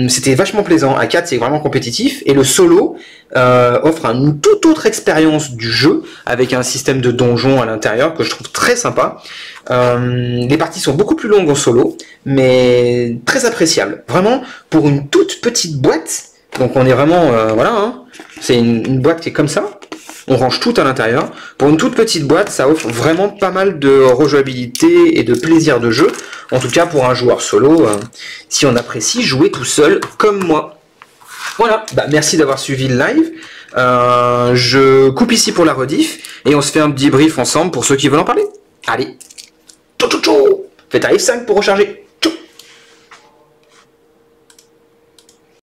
C'était vachement plaisant. À 4 c'est vraiment compétitif et le solo offre une toute autre expérience du jeu avec un système de donjon à l'intérieur que je trouve très sympa. Les parties sont beaucoup plus longues en solo mais très appréciables. Vraiment pour une toute petite boîte. Donc on est vraiment voilà hein. C'est une boîte qui est comme ça, on range tout à l'intérieur. Pour une toute petite boîte, ça offre vraiment pas mal de rejouabilité et de plaisir de jeu. En tout cas, pour un joueur solo, si on apprécie jouer tout seul comme moi. Voilà, bah, merci d'avoir suivi le live. Je coupe ici pour la rediff et on se fait un petit brief ensemble pour ceux qui veulent en parler. Allez, tchou tchou tchou. Faites un F5 pour recharger.